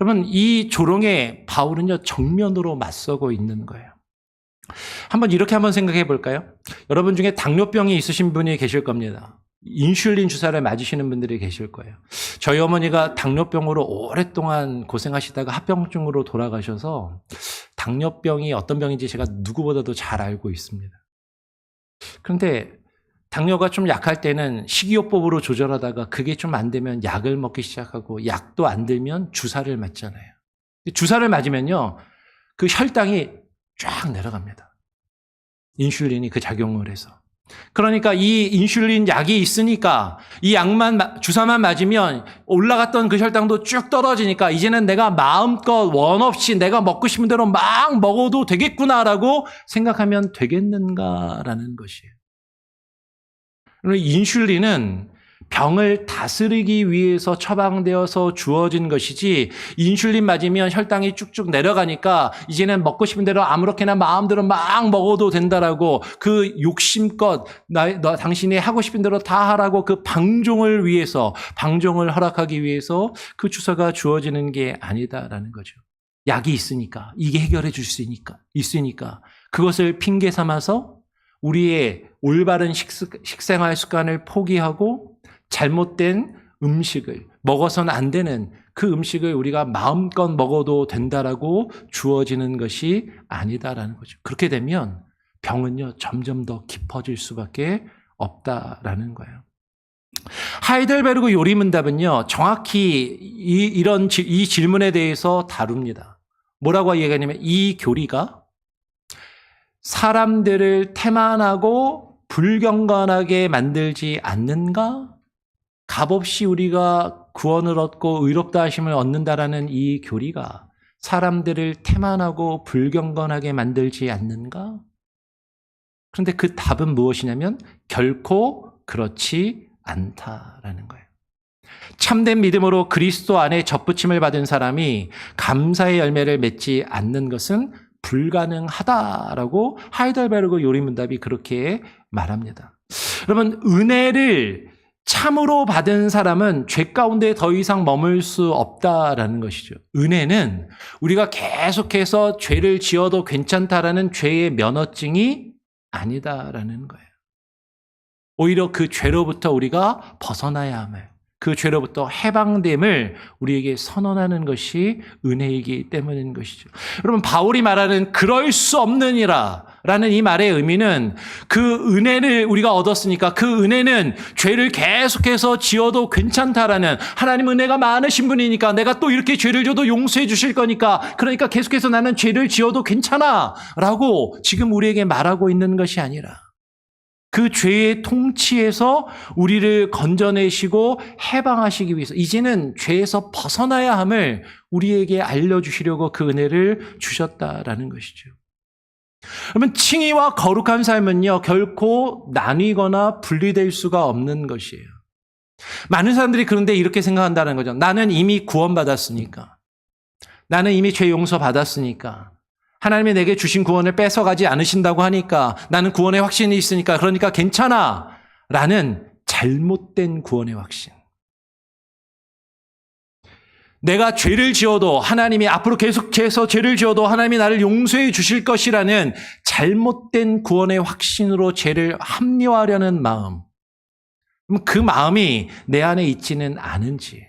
Speaker 2: 여러분, 이 조롱에 바울은요, 정면으로 맞서고 있는 거예요. 이렇게 한번 생각해 볼까요? 여러분 중에 당뇨병이 있으신 분이 계실 겁니다. 인슐린 주사를 맞으시는 분들이 계실 거예요. 저희 어머니가 당뇨병으로 오랫동안 고생하시다가 합병증으로 돌아가셔서 당뇨병이 어떤 병인지 제가 누구보다도 잘 알고 있습니다. 그런데 당뇨가 좀 약할 때는 식이요법으로 조절하다가 그게 좀 안 되면 약을 먹기 시작하고, 약도 안 들면 주사를 맞잖아요. 주사를 맞으면요, 그 혈당이 쫙 내려갑니다. 인슐린이 그 작용을 해서. 그러니까 이 인슐린 약이 있으니까 이 약만, 주사만 맞으면 올라갔던 그 혈당도 쭉 떨어지니까 이제는 내가 마음껏 원 없이 내가 먹고 싶은 대로 막 먹어도 되겠구나라고 생각하면 되겠는가라는 것이에요. 인슐린은 병을 다스리기 위해서 처방되어서 주어진 것이지, 인슐린 맞으면 혈당이 쭉쭉 내려가니까 이제는 먹고 싶은 대로 아무렇게나 마음대로 막 먹어도 된다라고, 그 욕심껏 당신이 하고 싶은 대로 다 하라고 그 방종을 위해서, 방종을 허락하기 위해서 그 주사가 주어지는 게 아니다라는 거죠. 약이 있으니까, 이게 해결해 줄 수 있으니까 그것을 핑계 삼아서 우리의 올바른 식생활 습관을 포기하고 잘못된 음식을, 먹어서는 안 되는 그 음식을 우리가 마음껏 먹어도 된다라고 주어지는 것이 아니다라는 거죠. 그렇게 되면 병은요, 점점 더 깊어질 수밖에 없다라는 거예요. 하이델베르그 요리문답은요, 정확히 이 질문에 대해서 다룹니다. 뭐라고 얘기하냐면, 이 교리가 사람들을 태만하고 불경건하게 만들지 않는가? 값없이 우리가 구원을 얻고 의롭다 하심을 얻는다라는 이 교리가 사람들을 태만하고 불경건하게 만들지 않는가? 그런데 그 답은 무엇이냐면 결코 그렇지 않다라는 거예요. 참된 믿음으로 그리스도 안에 접붙임을 받은 사람이 감사의 열매를 맺지 않는 것은 불가능하다라고 하이델베르그 요리문답이 그렇게 말합니다. 여러분, 은혜를 참으로 받은 사람은 죄 가운데 더 이상 머물 수 없다라는 것이죠. 은혜는 우리가 계속해서 죄를 지어도 괜찮다라는 죄의 면허증이 아니다라는 거예요. 오히려 그 죄로부터 우리가 벗어나야 함을, 그 죄로부터 해방됨을 우리에게 선언하는 것이 은혜이기 때문인 것이죠. 여러분, 바울이 말하는 그럴 수 없느니라 라는 이 말의 의미는, 그 은혜를 우리가 얻었으니까 그 은혜는 죄를 계속해서 지어도 괜찮다라는, 하나님 은혜가 많으신 분이니까 내가 또 이렇게 죄를 져도 용서해 주실 거니까, 그러니까 계속해서 나는 죄를 지어도 괜찮아 라고 지금 우리에게 말하고 있는 것이 아니라, 그 죄의 통치에서 우리를 건져내시고 해방하시기 위해서 이제는 죄에서 벗어나야 함을 우리에게 알려주시려고 그 은혜를 주셨다라는 것이죠. 그러면 칭의와 거룩한 삶은요, 결코 나뉘거나 분리될 수가 없는 것이에요. 많은 사람들이 그런데 이렇게 생각한다는 거죠. 나는 이미 구원받았으니까, 나는 이미 죄 용서 받았으니까. 하나님이 내게 주신 구원을 뺏어가지 않으신다고 하니까 나는 구원의 확신이 있으니까 그러니까 괜찮아 라는 잘못된 구원의 확신. 내가 죄를 지어도 하나님이 앞으로 계속해서 죄를 지어도 하나님이 나를 용서해 주실 것이라는 잘못된 구원의 확신으로 죄를 합리화하려는 마음. 그럼 그 마음이 내 안에 있지는 않은지.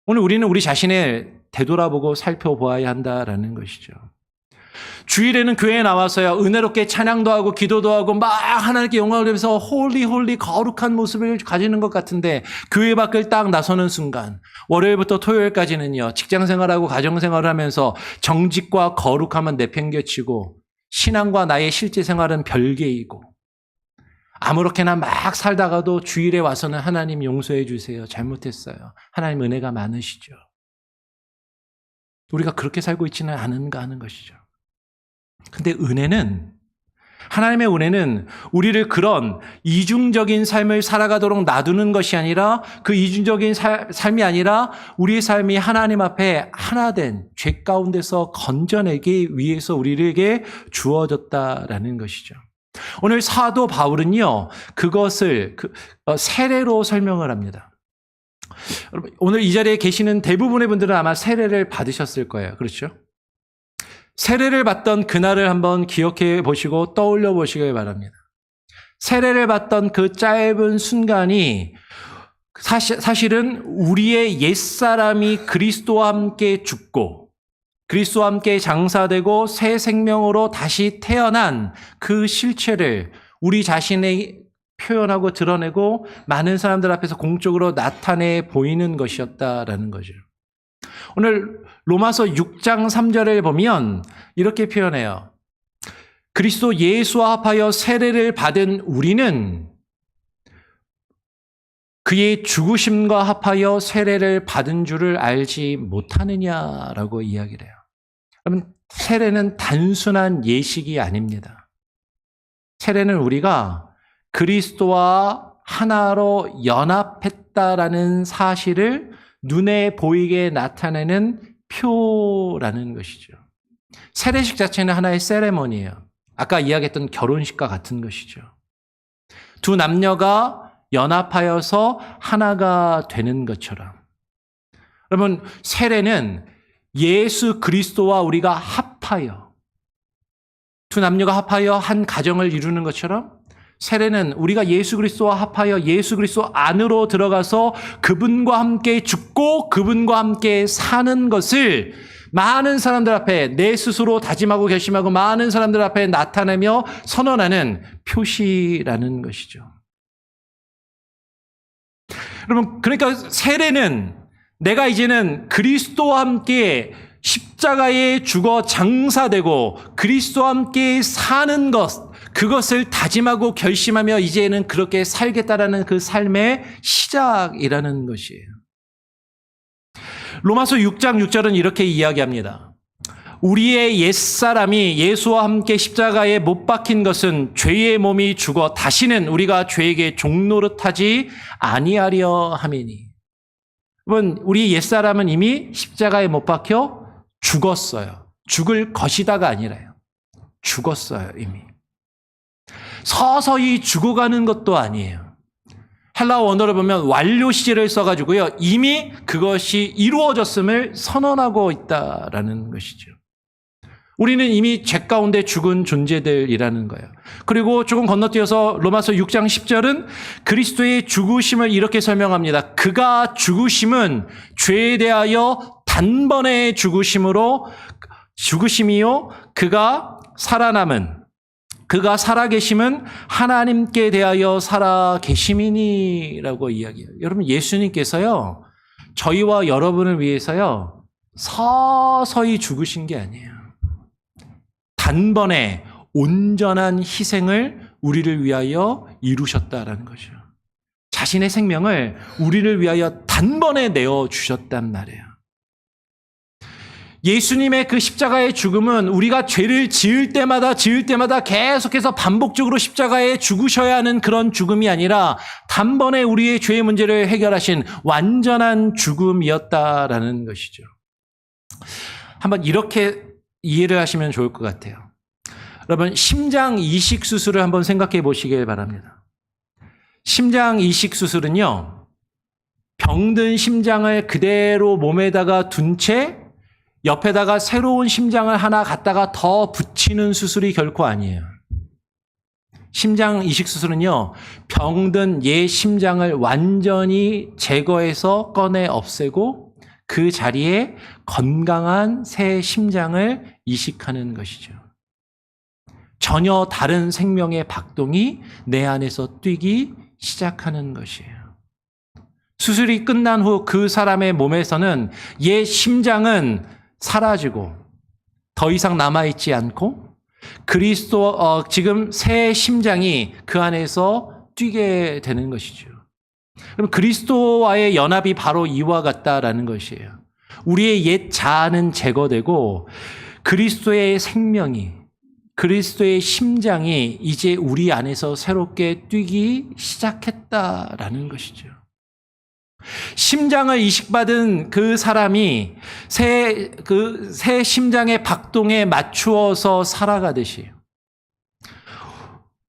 Speaker 2: 오늘 우리는 우리 자신을 되돌아보고 살펴보아야 한다라는 것이죠. 주일에는 교회에 나와서요, 은혜롭게 찬양도 하고 기도도 하고 막 하나님께 영광을 드리면서 홀리 거룩한 모습을 가지는 것 같은데 교회 밖을 딱 나서는 순간 월요일부터 토요일까지는요, 직장 생활하고 가정 생활을 하면서 정직과 거룩함은 내팽개치고 신앙과 나의 실제 생활은 별개이고 아무렇게나 막 살다가도 주일에 와서는 하나님 용서해 주세요. 잘못했어요. 하나님 은혜가 많으시죠. 우리가 그렇게 살고 있지는 않은가 하는 것이죠. 근데 하나님의 은혜는 우리를 그런 이중적인 삶을 살아가도록 놔두는 것이 아니라 그 이중적인 삶이 아니라 우리의 삶이 하나님 앞에 하나 된 죄 가운데서 건져내기 위해서 우리에게 주어졌다라는 것이죠. 오늘 사도 바울은요, 그것을 세례로 설명을 합니다. 여러분, 오늘 이 자리에 계시는 대부분의 분들은 아마 세례를 받으셨을 거예요. 그렇죠? 세례를 받던 그날을 한번 기억해 보시고 떠올려 보시길 바랍니다. 세례를 받던 그 짧은 순간이 사실은 우리의 옛사람이 그리스도와 함께 죽고 그리스도와 함께 장사되고 새 생명으로 다시 태어난 그 실체를 우리 자신의 표현하고 드러내고 많은 사람들 앞에서 공적으로 나타내 보이는 것이었다라는 거죠. 오늘 로마서 6장 3절을 보면 이렇게 표현해요. 그리스도 예수와 합하여 세례를 받은 우리는 그의 죽으심과 합하여 세례를 받은 줄을 알지 못하느냐라고 이야기를 해요. 여러분, 세례는 단순한 예식이 아닙니다. 세례는 우리가 그리스도와 하나로 연합했다라는 사실을 눈에 보이게 나타내는 표라는 것이죠. 세례식 자체는 하나의 세레머니예요. 아까 이야기했던 결혼식과 같은 것이죠. 두 남녀가 연합하여서 하나가 되는 것처럼. 여러분, 세례는 예수 그리스도와 우리가 합하여, 두 남녀가 합하여 한 가정을 이루는 것처럼 세례는 우리가 예수 그리스도와 합하여 예수 그리스도 안으로 들어가서 그분과 함께 죽고 그분과 함께 사는 것을 많은 사람들 앞에 내 스스로 다짐하고 결심하고 많은 사람들 앞에 나타내며 선언하는 표시라는 것이죠. 여러분, 그러니까 세례는 내가 이제는 그리스도와 함께 십자가에 죽어 장사되고 그리스도와 함께 사는 것, 그것을 다짐하고 결심하며 이제는 그렇게 살겠다라는 그 삶의 시작이라는 것이에요. 로마서 6장 6절은 이렇게 이야기합니다. 우리의 옛사람이 예수와 함께 십자가에 못 박힌 것은 죄의 몸이 죽어 다시는 우리가 죄에게 종노릇하지 아니하려 함이니. 여러분, 우리 옛사람은 이미 십자가에 못 박혀 죽었어요. 죽을 것이다가 아니라요. 죽었어요, 이미. 서서히 죽어가는 것도 아니에요. 헬라어 원어를 보면 완료 시제를 써가지고요, 이미 그것이 이루어졌음을 선언하고 있다라는 것이죠. 우리는 이미 죄 가운데 죽은 존재들이라는 거예요. 그리고 조금 건너뛰어서 로마서 6장 10절은 그리스도의 죽으심을 이렇게 설명합니다. 그가 죽으심은 죄에 대하여 단번에 죽으심이요, 그가 살아계심은 하나님께 대하여 살아계심이니라고 이야기해요. 여러분, 예수님께서요, 저희와 여러분을 위해서요, 서서히 죽으신 게 아니에요. 단번에 온전한 희생을 우리를 위하여 이루셨다라는 거죠. 자신의 생명을 우리를 위하여 단번에 내어주셨단 말이에요. 예수님의 그 십자가의 죽음은 우리가 죄를 지을 때마다 계속해서 반복적으로 십자가에 죽으셔야 하는 그런 죽음이 아니라 단번에 우리의 죄의 문제를 해결하신 완전한 죽음이었다라는 것이죠. 한번 이렇게 이해를 하시면 좋을 것 같아요. 여러분, 심장 이식 수술을 한번 생각해 보시길 바랍니다. 심장 이식 수술은요, 병든 심장을 그대로 몸에다가 둔 채 옆에다가 새로운 심장을 하나 갖다가 더 붙이는 수술이 결코 아니에요. 심장 이식 수술은요, 병든 옛 심장을 완전히 제거해서 꺼내 없애고 그 자리에 건강한 새 심장을 이식하는 것이죠. 전혀 다른 생명의 박동이 내 안에서 뛰기 시작하는 것이에요. 수술이 끝난 후 그 사람의 몸에서는 옛 심장은 사라지고 더 이상 남아있지 않고 지금 새 심장이 그 안에서 뛰게 되는 것이죠. 그럼 그리스도와의 연합이 바로 이와 같다라는 것이에요. 우리의 옛 자아는 제거되고 그리스도의 생명이, 그리스도의 심장이 이제 우리 안에서 새롭게 뛰기 시작했다라는 것이죠. 심장을 이식받은 그 사람이 새 심장의 박동에 맞추어서 살아가듯이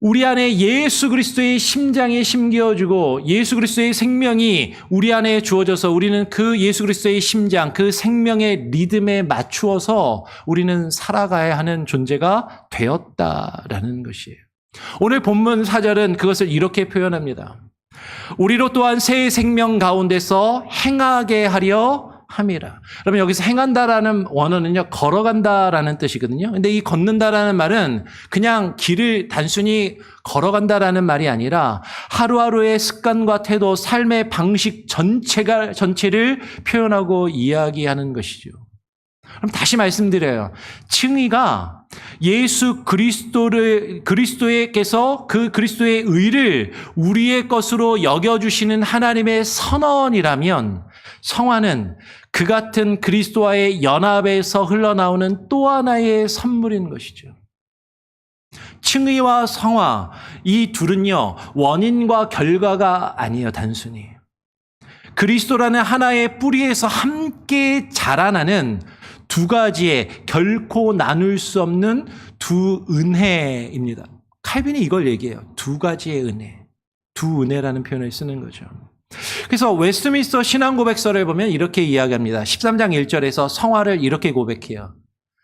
Speaker 2: 우리 안에 예수 그리스도의 심장이 심겨지고 예수 그리스도의 생명이 우리 안에 주어져서 우리는 그 예수 그리스도의 심장, 그 생명의 리듬에 맞추어서 우리는 살아가야 하는 존재가 되었다라는 것이에요. 오늘 본문 4절은 그것을 이렇게 표현합니다. 우리로 또한 새 생명 가운데서 행하게 하려 함이라. 그러면 여기서 행한다라는 원어는요, 걸어간다라는 뜻이거든요. 근데 이 걷는다라는 말은 그냥 길을 단순히 걸어간다라는 말이 아니라 하루하루의 습관과 태도, 삶의 방식 전체를 표현하고 이야기하는 것이죠. 그럼 다시 말씀드려요. 칭의가 예수 그리스도께서 그 그리스도의 의를 우리의 것으로 여겨주시는 하나님의 선언이라면 성화는 그 같은 그리스도와의 연합에서 흘러나오는 또 하나의 선물인 것이죠. 칭의와 성화, 이 둘은요, 원인과 결과가 아니에요, 단순히. 그리스도라는 하나의 뿌리에서 함께 자라나는 두 가지의 결코 나눌 수 없는 두 은혜입니다. 칼빈이 이걸 얘기해요. 두 가지의 은혜. 두 은혜라는 표현을 쓰는 거죠. 그래서 웨스트민스터 신앙고백서를 보면 이렇게 이야기합니다. 13장 1절에서 성화를 이렇게 고백해요.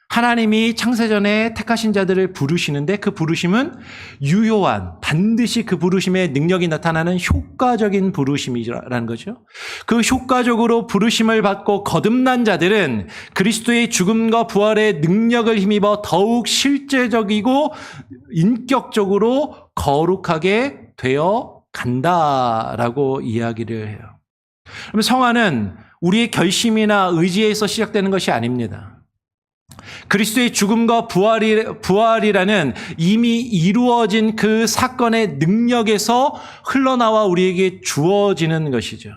Speaker 2: 하나님이 창세전에 택하신 자들을 부르시는데 그 부르심은 유효한, 반드시 그 부르심의 능력이 나타나는 효과적인 부르심이라는 거죠. 그 효과적으로 부르심을 받고 거듭난 자들은 그리스도의 죽음과 부활의 능력을 힘입어 더욱 실제적이고 인격적으로 거룩하게 되어 간다라고 이야기를 해요. 그럼 성화는 우리의 결심이나 의지에서 시작되는 것이 아닙니다. 그리스도의 죽음과 부활이라는 이미 이루어진 그 사건의 능력에서 흘러나와 우리에게 주어지는 것이죠.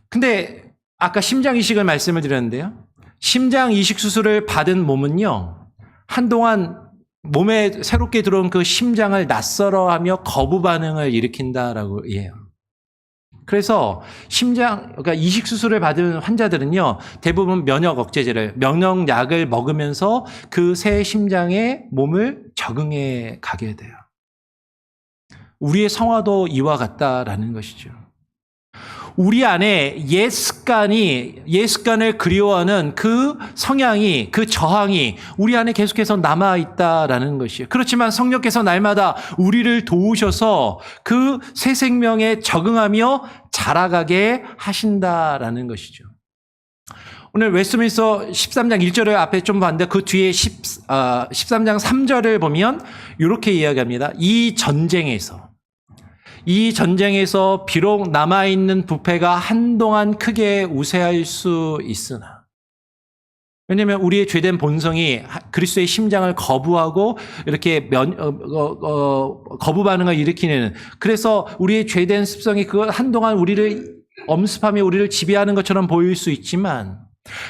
Speaker 2: 근데 아까 심장 이식을 말씀을 드렸는데요. 심장 이식 수술을 받은 몸은요, 한동안 몸에 새롭게 들어온 그 심장을 낯설어하며 거부 반응을 일으킨다라고 해요. 그래서 그러니까 이식 수술을 받은 환자들은요, 대부분 면역 억제제를, 면역약을 먹으면서 그 새 심장의 몸을 적응해 가게 돼요. 우리의 성화도 이와 같다라는 것이죠. 우리 안에 옛 습관을 그리워하는 그 성향이, 그 저항이 우리 안에 계속해서 남아있다라는 것이에요. 그렇지만 성령께서 날마다 우리를 도우셔서 그 새 생명에 적응하며 자라가게 하신다라는 것이죠. 오늘 웨스트민스터 13장 1절을 앞에 좀 봤는데 그 뒤에 13장 3절을 보면 이렇게 이야기합니다. 이 전쟁에서 비록 남아있는 부패가 한동안 크게 우세할 수 있으나, 왜냐하면 우리의 죄된 본성이 그리스도의 심장을 거부하고 이렇게 거부 반응을 일으키는, 그래서 우리의 죄된 습성이 그걸 한동안 우리를 엄습하며 우리를 지배하는 것처럼 보일 수 있지만,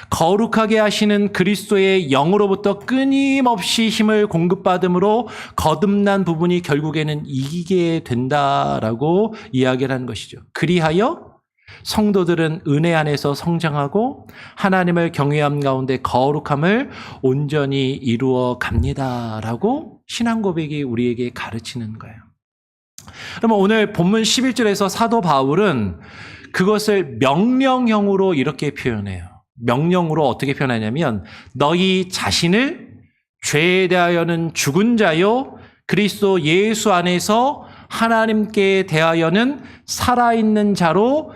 Speaker 2: 거룩하게 하시는 그리스도의 영으로부터 끊임없이 힘을 공급받음으로 거듭난 부분이 결국에는 이기게 된다라고 이야기를 하는 것이죠. 그리하여 성도들은 은혜 안에서 성장하고 하나님을 경외함 가운데 거룩함을 온전히 이루어 갑니다라고 신앙 고백이 우리에게 가르치는 거예요. 그러면 오늘 본문 11절에서 사도 바울은 그것을 명령형으로 이렇게 표현해요. 명령으로 어떻게 표현하냐면 너희 자신을 죄에 대하여는 죽은 자요 그리스도 예수 안에서 하나님께 대하여는 살아있는 자로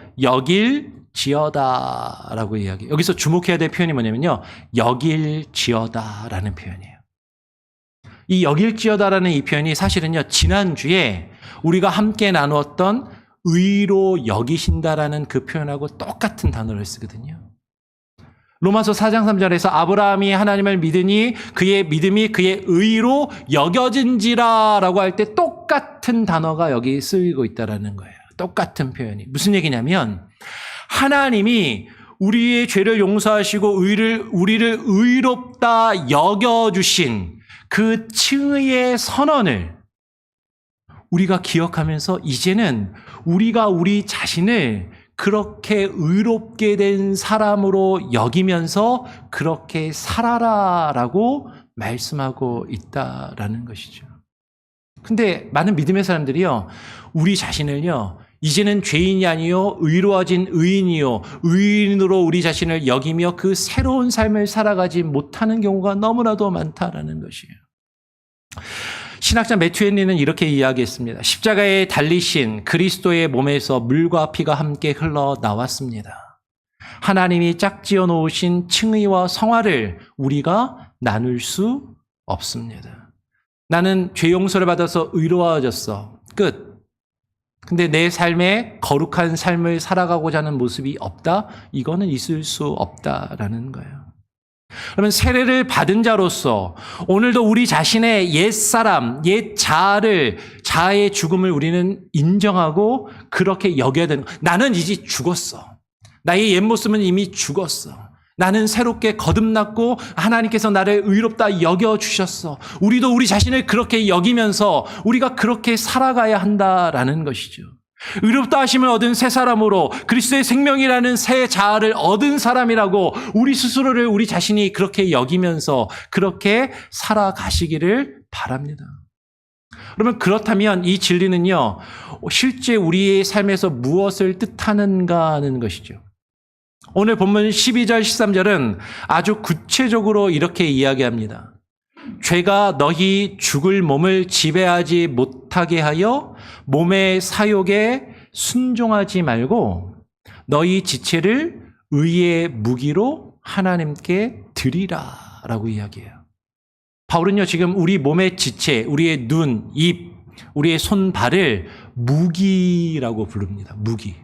Speaker 2: 여길지어다라고 이야기해요. 여기서 주목해야 될 표현이 뭐냐면요. 여길지어다라는 표현이에요. 이 여길지어다라는 이 표현이 사실은요. 지난주에 우리가 함께 나누었던 의로 여기신다라는 그 표현하고 똑같은 단어를 쓰거든요. 로마서 4장 3절에서 아브라함이 하나님을 믿으니 그의 믿음이 그의 의로 여겨진지라라고 할 때 똑같은 단어가 여기 쓰이고 있다라는 거예요. 똑같은 표현이. 무슨 얘기냐면 하나님이 우리의 죄를 용서하시고 우리를 의롭다 여겨주신 그 칭의의 선언을 우리가 기억하면서 이제는 우리가 우리 자신을 그렇게 의롭게 된 사람으로 여기면서 그렇게 살아라라고 말씀하고 있다라는 것이죠. 근데 많은 믿음의 사람들이요, 우리 자신을요, 이제는 죄인이 아니요, 의로워진 의인이요, 의인으로 우리 자신을 여기며 그 새로운 삶을 살아가지 못하는 경우가 너무나도 많다라는 것이에요. 신학자 매튜 헨리는 이렇게 이야기했습니다. 십자가에 달리신 그리스도의 몸에서 물과 피가 함께 흘러나왔습니다. 하나님이 짝지어 놓으신 칭의와 성화를 우리가 나눌 수 없습니다. 나는 죄 용서를 받아서 의로워졌어. 끝. 근데 내 삶에 거룩한 삶을 살아가고자 하는 모습이 없다? 이거는 있을 수 없다라는 거예요. 그러면 세례를 받은 자로서 오늘도 우리 자신의 옛사람, 옛 자아의 죽음을 우리는 인정하고 그렇게 여겨야 되는 거예요. 나는 이제 죽었어. 나의 옛 모습은 이미 죽었어. 나는 새롭게 거듭났고 하나님께서 나를 의롭다 여겨주셨어. 우리도 우리 자신을 그렇게 여기면서 우리가 그렇게 살아가야 한다라는 것이죠. 의롭다 하심을 얻은 새 사람으로 그리스도의 생명이라는 새 자아를 얻은 사람이라고 우리 스스로를 우리 자신이 그렇게 여기면서 그렇게 살아가시기를 바랍니다. 그러면 그렇다면 이 진리는요, 실제 우리의 삶에서 무엇을 뜻하는가 하는 것이죠. 오늘 본문 12절 13절은 아주 구체적으로 이렇게 이야기합니다. 죄가 너희 죽을 몸을 지배하지 못하게 하여 몸의 사욕에 순종하지 말고 너희 지체를 의의 무기로 하나님께 드리라 라고 이야기해요. 바울은요, 지금 우리 몸의 지체, 우리의 눈, 입, 우리의 손, 발을 무기라고 부릅니다. 무기.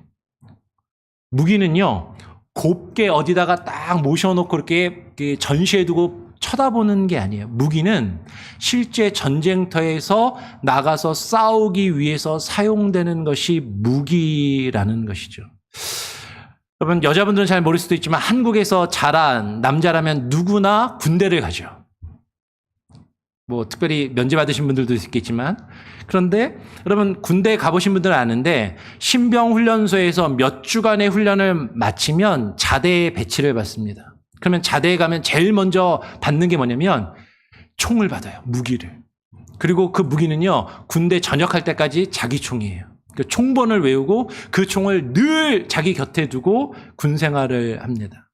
Speaker 2: 무기는요, 곱게 어디다가 딱 모셔놓고 이렇게 전시해두고 쳐다보는 게 아니에요. 무기는 실제 전쟁터에서 나가서 싸우기 위해서 사용되는 것이 무기라는 것이죠. 여러분, 여자분들은 잘 모를 수도 있지만 한국에서 자란 남자라면 누구나 군대를 가죠. 뭐 특별히 면제 받으신 분들도 있겠지만, 그런데 여러분 군대에 가보신 분들은 아는데 신병훈련소에서 몇 주간의 훈련을 마치면 자대에 배치를 받습니다. 그러면 자대에 가면 제일 먼저 받는 게 뭐냐면 총을 받아요. 무기를. 그리고 그 무기는요, 군대 전역할 때까지 자기 총이에요. 그 총번을 외우고 그 총을 늘 자기 곁에 두고 군 생활을 합니다.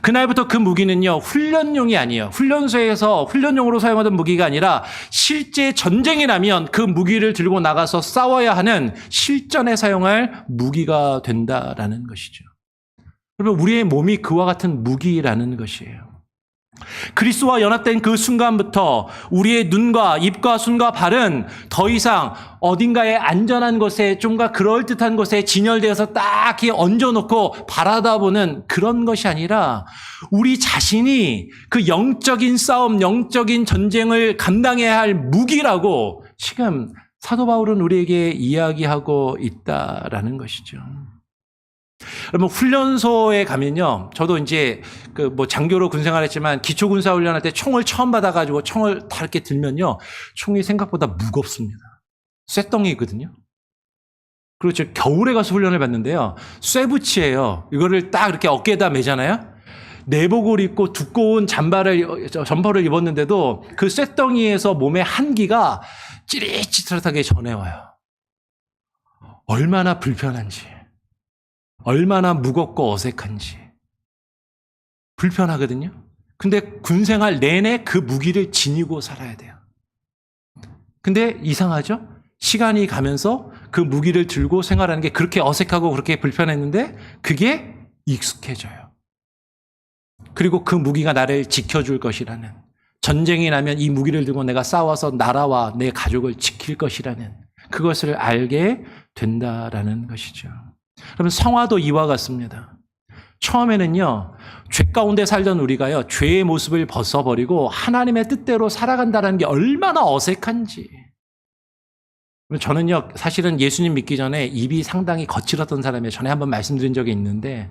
Speaker 2: 그날부터 그 무기는요, 훈련용이 아니에요. 훈련소에서 훈련용으로 사용하던 무기가 아니라 실제 전쟁이 나면 그 무기를 들고 나가서 싸워야 하는 실전에 사용할 무기가 된다라는 것이죠. 그러면 우리의 몸이 그와 같은 무기라는 것이에요. 그리스도와 연합된 그 순간부터 우리의 눈과 입과 손과 발은 더 이상 어딘가에 안전한 곳에 좀가 그럴듯한 곳에 진열되어서 딱히 얹어놓고 바라다보는 그런 것이 아니라 우리 자신이 그 영적인 싸움, 영적인 전쟁을 감당해야 할 무기라고 지금 사도 바울은 우리에게 이야기하고 있다라는 것이죠. 여러분, 훈련소에 가면요, 저도 이제 장교로 군생활했지만 기초군사 훈련할 때 총을 처음 받아가지고 총을 다 이렇게 들면요, 총이 생각보다 무겁습니다. 쇳덩이거든요. 그리고 저 겨울에 가서 훈련을 받는데요. 쇠붙이에요. 이거를 딱 이렇게 어깨에다 매잖아요. 내복을 입고 두꺼운 점퍼를 입었는데도 그 쇠덩이에서 몸의 한기가 찌릿찌릿하게 전해와요. 얼마나 불편한지, 얼마나 무겁고 어색한지. 불편하거든요. 근데 군생활 내내 그 무기를 지니고 살아야 돼요. 근데 이상하죠? 시간이 가면서 그 무기를 들고 생활하는 게 그렇게 어색하고 그렇게 불편했는데 그게 익숙해져요. 그리고 그 무기가 나를 지켜줄 것이라는, 전쟁이 나면 이 무기를 들고 내가 싸워서 나라와 내 가족을 지킬 것이라는 그것을 알게 된다라는 것이죠. 그러면 성화도 이와 같습니다. 처음에는요, 죄 가운데 살던 우리가요, 죄의 모습을 벗어버리고 하나님의 뜻대로 살아간다는 게 얼마나 어색한지. 저는요, 사실은 예수님 믿기 전에 입이 상당히 거칠었던 사람이에요. 전에 한번 말씀드린 적이 있는데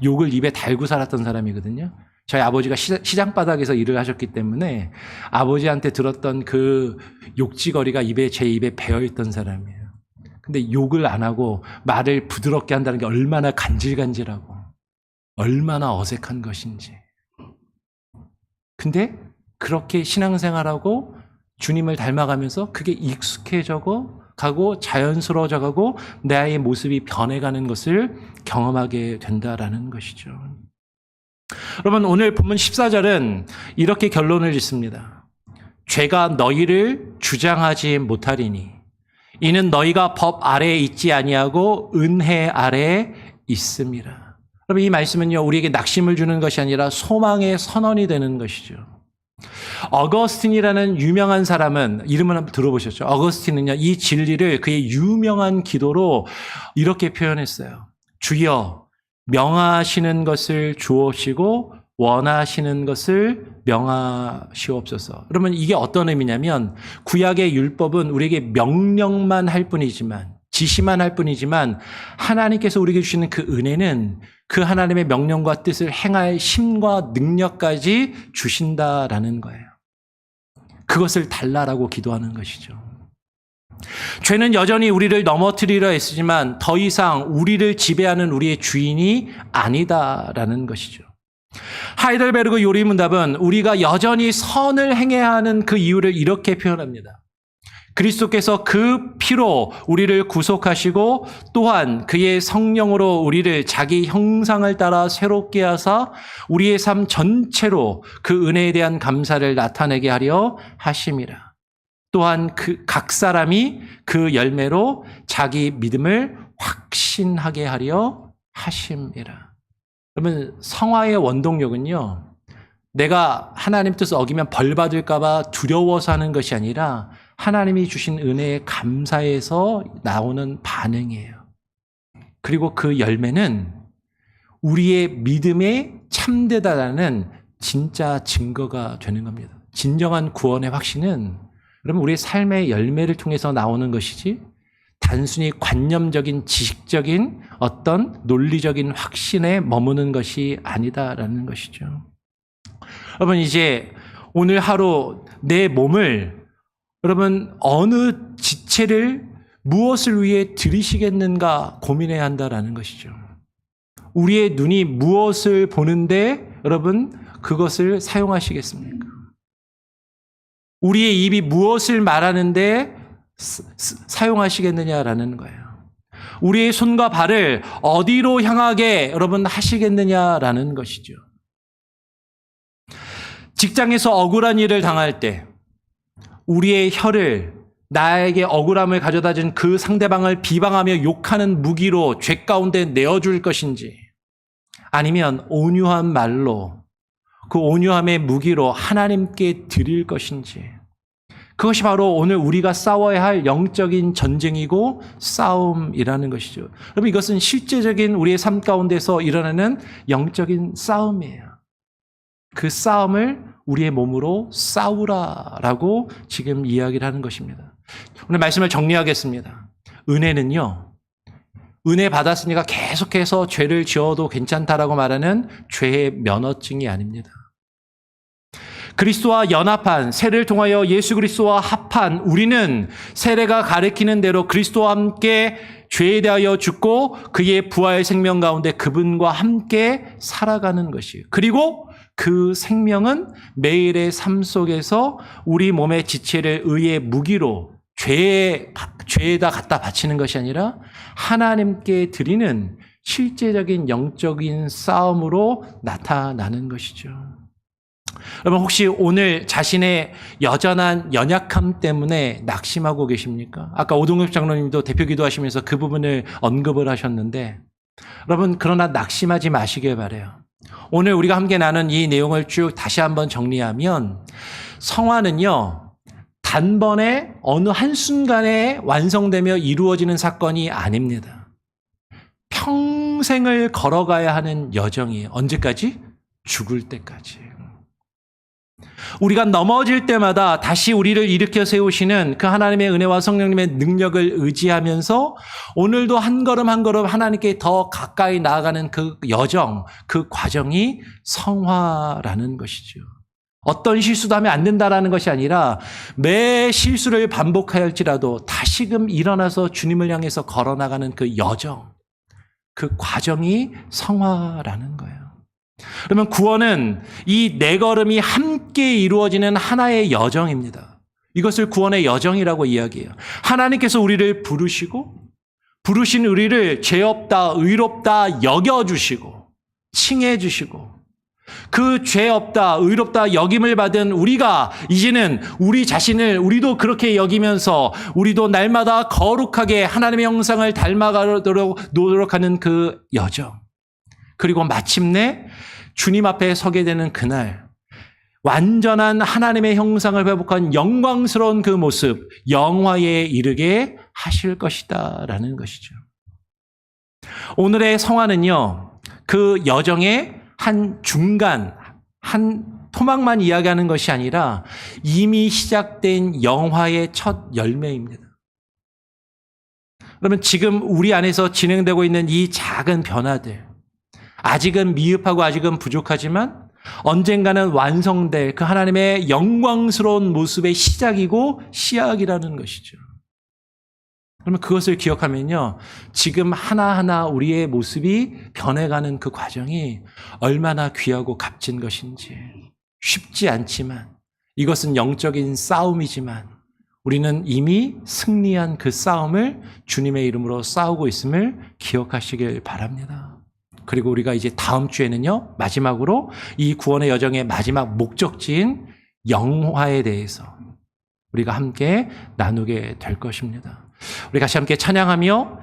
Speaker 2: 욕을 입에 달고 살았던 사람이거든요. 저희 아버지가 시장 바닥에서 일을 하셨기 때문에 아버지한테 들었던 그 욕지거리가 제 입에 배어있던 사람이에요. 근데 욕을 안 하고 말을 부드럽게 한다는 게 얼마나 간질간질하고 얼마나 어색한 것인지. 근데 그렇게 신앙생활하고 주님을 닮아가면서 그게 익숙해져 가고 자연스러워져 가고 나의 모습이 변해가는 것을 경험하게 된다라는 것이죠. 여러분, 오늘 본문 14절은 이렇게 결론을 짓습니다. 죄가 너희를 주장하지 못하리니 이는 너희가 법 아래에 있지 아니하고 은혜 아래에 있음이라. 여러분, 이 말씀은요, 우리에게 낙심을 주는 것이 아니라 소망의 선언이 되는 것이죠. 어거스틴이라는 유명한 사람은, 이름을 한번 들어보셨죠? 어거스틴은요, 이 진리를 그의 유명한 기도로 이렇게 표현했어요. 주여, 명하시는 것을 주옵시고 원하시는 것을 명하시옵소서. 그러면 이게 어떤 의미냐면, 구약의 율법은 우리에게 명령만 할 뿐이지만, 지시만 할 뿐이지만, 하나님께서 우리에게 주시는 그 은혜는 그 하나님의 명령과 뜻을 행할 힘과 능력까지 주신다라는 거예요. 그것을 달라라고 기도하는 것이죠. 죄는 여전히 우리를 넘어뜨리려 했지만 더 이상 우리를 지배하는 우리의 주인이 아니다라는 것이죠. 하이델베르그 요리문답은 우리가 여전히 선을 행해야 하는 그 이유를 이렇게 표현합니다. 그리스도께서 그 피로 우리를 구속하시고 또한 그의 성령으로 우리를 자기 형상을 따라 새롭게 하사 우리의 삶 전체로 그 은혜에 대한 감사를 나타내게 하려 하심이라. 또한 그 각 사람이 그 열매로 자기 믿음을 확신하게 하려 하심이라. 그러면 성화의 원동력은요, 내가 하나님 뜻을 어기면 벌 받을까 봐 두려워서 하는 것이 아니라 하나님이 주신 은혜에 감사해서 나오는 반응이에요. 그리고 그 열매는 우리의 믿음에 참되다라는 진짜 증거가 되는 겁니다. 진정한 구원의 확신은 여러분 우리의 삶의 열매를 통해서 나오는 것이지 단순히 관념적인 지식적인 어떤 논리적인 확신에 머무는 것이 아니다라는 것이죠. 여러분, 이제 오늘 하루 내 몸을 여러분 어느 지체를 무엇을 위해 들이시겠는가 고민해야 한다라는 것이죠. 우리의 눈이 무엇을 보는데 여러분 그것을 사용하시겠습니까? 우리의 입이 무엇을 말하는데 사용하시겠느냐라는 거예요. 우리의 손과 발을 어디로 향하게 여러분 하시겠느냐라는 것이죠. 직장에서 억울한 일을 당할 때 우리의 혀를 나에게 억울함을 가져다 준 그 상대방을 비방하며 욕하는 무기로 죄 가운데 내어줄 것인지, 아니면 온유한 말로 그 온유함의 무기로 하나님께 드릴 것인지, 그것이 바로 오늘 우리가 싸워야 할 영적인 전쟁이고 싸움이라는 것이죠. 여러분, 이것은 실제적인 우리의 삶 가운데서 일어나는 영적인 싸움이에요. 그 싸움을 우리의 몸으로 싸우라라고 지금 이야기를 하는 것입니다. 오늘 말씀을 정리하겠습니다. 은혜는요, 은혜 받았으니까 계속해서 죄를 지어도 괜찮다라고 말하는 죄의 면허증이 아닙니다. 그리스도와 연합한, 세례를 통하여 예수 그리스도와 합한 우리는 세례가 가리키는 대로 그리스도와 함께 죄에 대하여 죽고 그의 부활 생명 가운데 그분과 함께 살아가는 것이에요. 그리고 그 생명은 매일의 삶 속에서 우리 몸의 지체를 의의 무기로 죄에다 갖다 바치는 것이 아니라 하나님께 드리는 실제적인 영적인 싸움으로 나타나는 것이죠. 여러분 혹시 오늘 자신의 여전한 연약함 때문에 낙심하고 계십니까? 아까 오동엽 장로님도 대표 기도하시면서 그 부분을 언급을 하셨는데 여러분 그러나 낙심하지 마시길 바라요. 오늘 우리가 함께 나눈 이 내용을 쭉 다시 한번 정리하면 성화는요 단번에 어느 한순간에 완성되며 이루어지는 사건이 아닙니다. 평생을 걸어가야 하는 여정이에요. 언제까지? 죽을 때까지. 우리가 넘어질 때마다 다시 우리를 일으켜 세우시는 그 하나님의 은혜와 성령님의 능력을 의지하면서 오늘도 한 걸음 한 걸음 하나님께 더 가까이 나아가는 그 여정, 그 과정이 성화라는 것이죠. 어떤 실수도 하면 안 된다라는 것이 아니라 매 실수를 반복하였지라도 다시금 일어나서 주님을 향해서 걸어나가는 그 여정, 그 과정이 성화라는 거예요. 그러면 구원은 이 네 걸음이 함께 이루어지는 하나의 여정입니다. 이것을 구원의 여정이라고 이야기해요. 하나님께서 우리를 부르신 우리를 죄 없다, 의롭다 여겨주시고 칭해주시고 그 죄 없다, 의롭다 여김을 받은 우리가 이제는 우리 자신을 우리도 그렇게 여기면서 우리도 날마다 거룩하게 하나님의 형상을 닮아가도록 노력하는 그 여정. 그리고 마침내 주님 앞에 서게 되는 그날 완전한 하나님의 형상을 회복한 영광스러운 그 모습 영화에 이르게 하실 것이다 라는 것이죠. 오늘의 성화는요 그 여정의 한 중간 한 토막만 이야기하는 것이 아니라 이미 시작된 영화의 첫 열매입니다. 그러면 지금 우리 안에서 진행되고 있는 이 작은 변화들 아직은 미흡하고 아직은 부족하지만 언젠가는 완성될 그 하나님의 영광스러운 모습의 시작이고 시작이라는 것이죠. 그러면 그것을 기억하면요. 지금 하나하나 우리의 모습이 변해가는 그 과정이 얼마나 귀하고 값진 것인지 쉽지 않지만 이것은 영적인 싸움이지만 우리는 이미 승리한 그 싸움을 주님의 이름으로 싸우고 있음을 기억하시길 바랍니다. 그리고 우리가 이제 다음 주에는요, 마지막으로 이 구원의 여정의 마지막 목적지인 영화에 대해서 우리가 함께 나누게 될 것입니다. 우리 같이 함께 찬양하며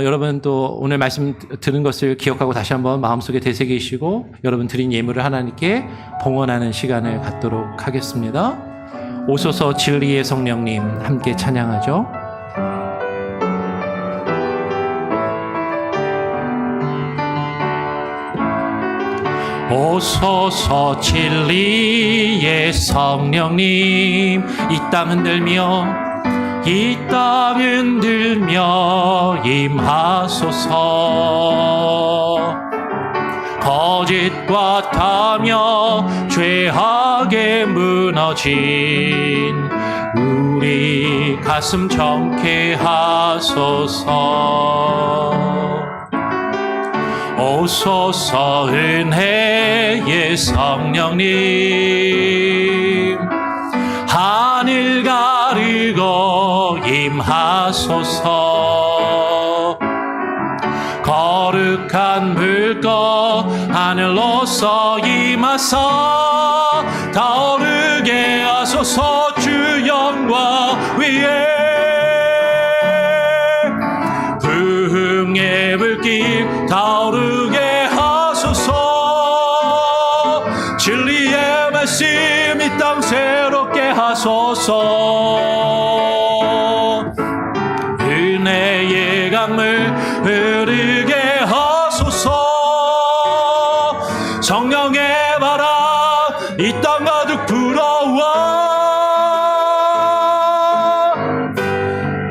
Speaker 2: 여러분 또 오늘 말씀 들은 것을 기억하고 다시 한번 마음속에 되새기시고 여러분 드린 예물을 하나님께 봉헌하는 시간을 갖도록 하겠습니다. 오소서 진리의 성령님 함께 찬양하죠. 오소서 진리의 성령님 이 땅 흔들며 임하소서. 거짓과 타며 죄악에 무너진 우리 가슴 정케 하소서. 오소서 은혜의 성령님 하늘 가르고 임하소서. 거룩한 불꽃 하늘로서 임하사 타오르게 하소서. 주 영광 위에 부흥의 불길 타오르게 하소서. 진리의 말씀 이 땅 새롭게 하소서. 은혜의 강물 흐르게 하소서. 성령의 바람 이 땅 가득 불어와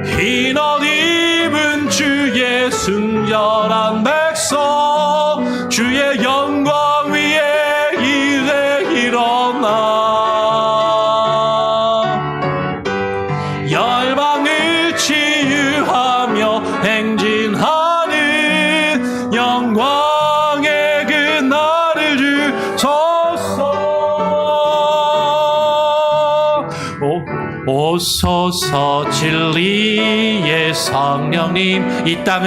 Speaker 2: 흰 옷 입은 주의 순결한 백성 주의 영광 위에 이래 일어나 열방을 치유하며 행진 나를 주소서. 오소서 진리의 성령님, 이 땅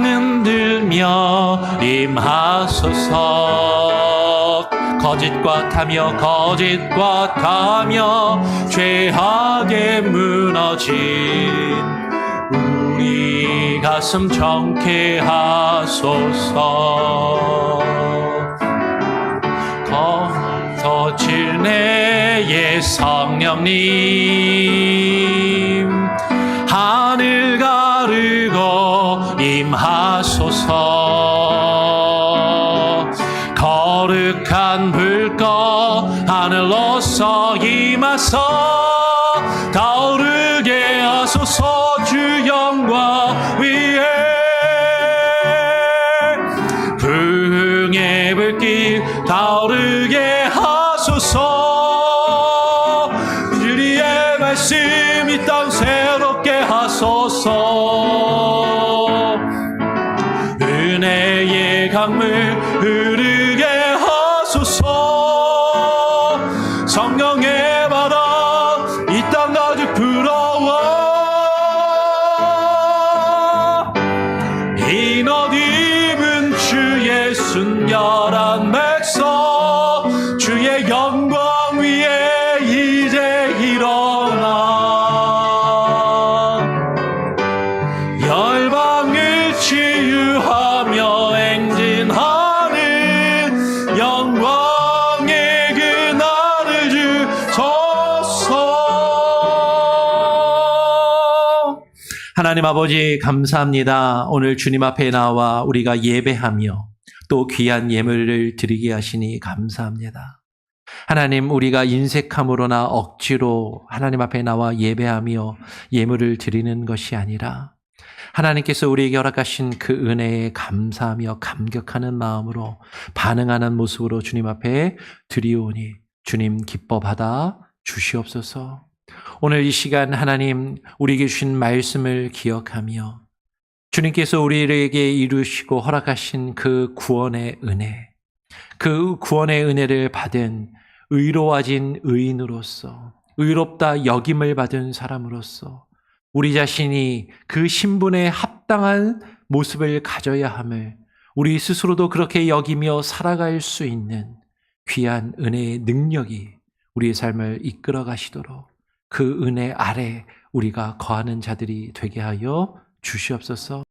Speaker 2: 흔들며 임하소서. 거짓과 타며 죄악에 무너진 우리 가슴 정케하소서. 거칠 내의 성령님, 하늘 가르고 임하소서. 거룩한 불 꺼 하늘로서 임하서 타오르게 하소서. 주 영광 위에 부흥의 불길 타오르게 하소서. 진리의 말씀 이 땅 새롭게 하소서. 은혜의 강물 흐르게 하소서. 성령의 바다 이 땅 가득 불어와. 인옷 입은 주의 순결한 백성, 주의 영광 위에 이제 일어나 열방을 치유하며 행진하는 영광의 그날을 주소서. 하나님 아버지 감사합니다. 오늘 주님 앞에 나와 우리가 예배하며 또 귀한 예물을 드리게 하시니 감사합니다. 하나님, 우리가 인색함으로나 억지로 하나님 앞에 나와 예배하며 예물을 드리는 것이 아니라 하나님께서 우리에게 허락하신 그 은혜에 감사하며 감격하는 마음으로 반응하는 모습으로 주님 앞에 드리오니 주님 기뻐 받아 주시옵소서. 오늘 이 시간 하나님 우리에게 주신 말씀을 기억하며 주님께서 우리에게 이루시고 허락하신 그 구원의 은혜, 그 구원의 은혜를 받은 의로워진 의인으로서, 의롭다 여김을 받은 사람으로서 우리 자신이 그 신분에 합당한 모습을 가져야 함을 우리 스스로도 그렇게 여기며 살아갈 수 있는 귀한 은혜의 능력이 우리의 삶을 이끌어 가시도록 그 은혜 아래 우리가 거하는 자들이 되게 하여 주시옵소서.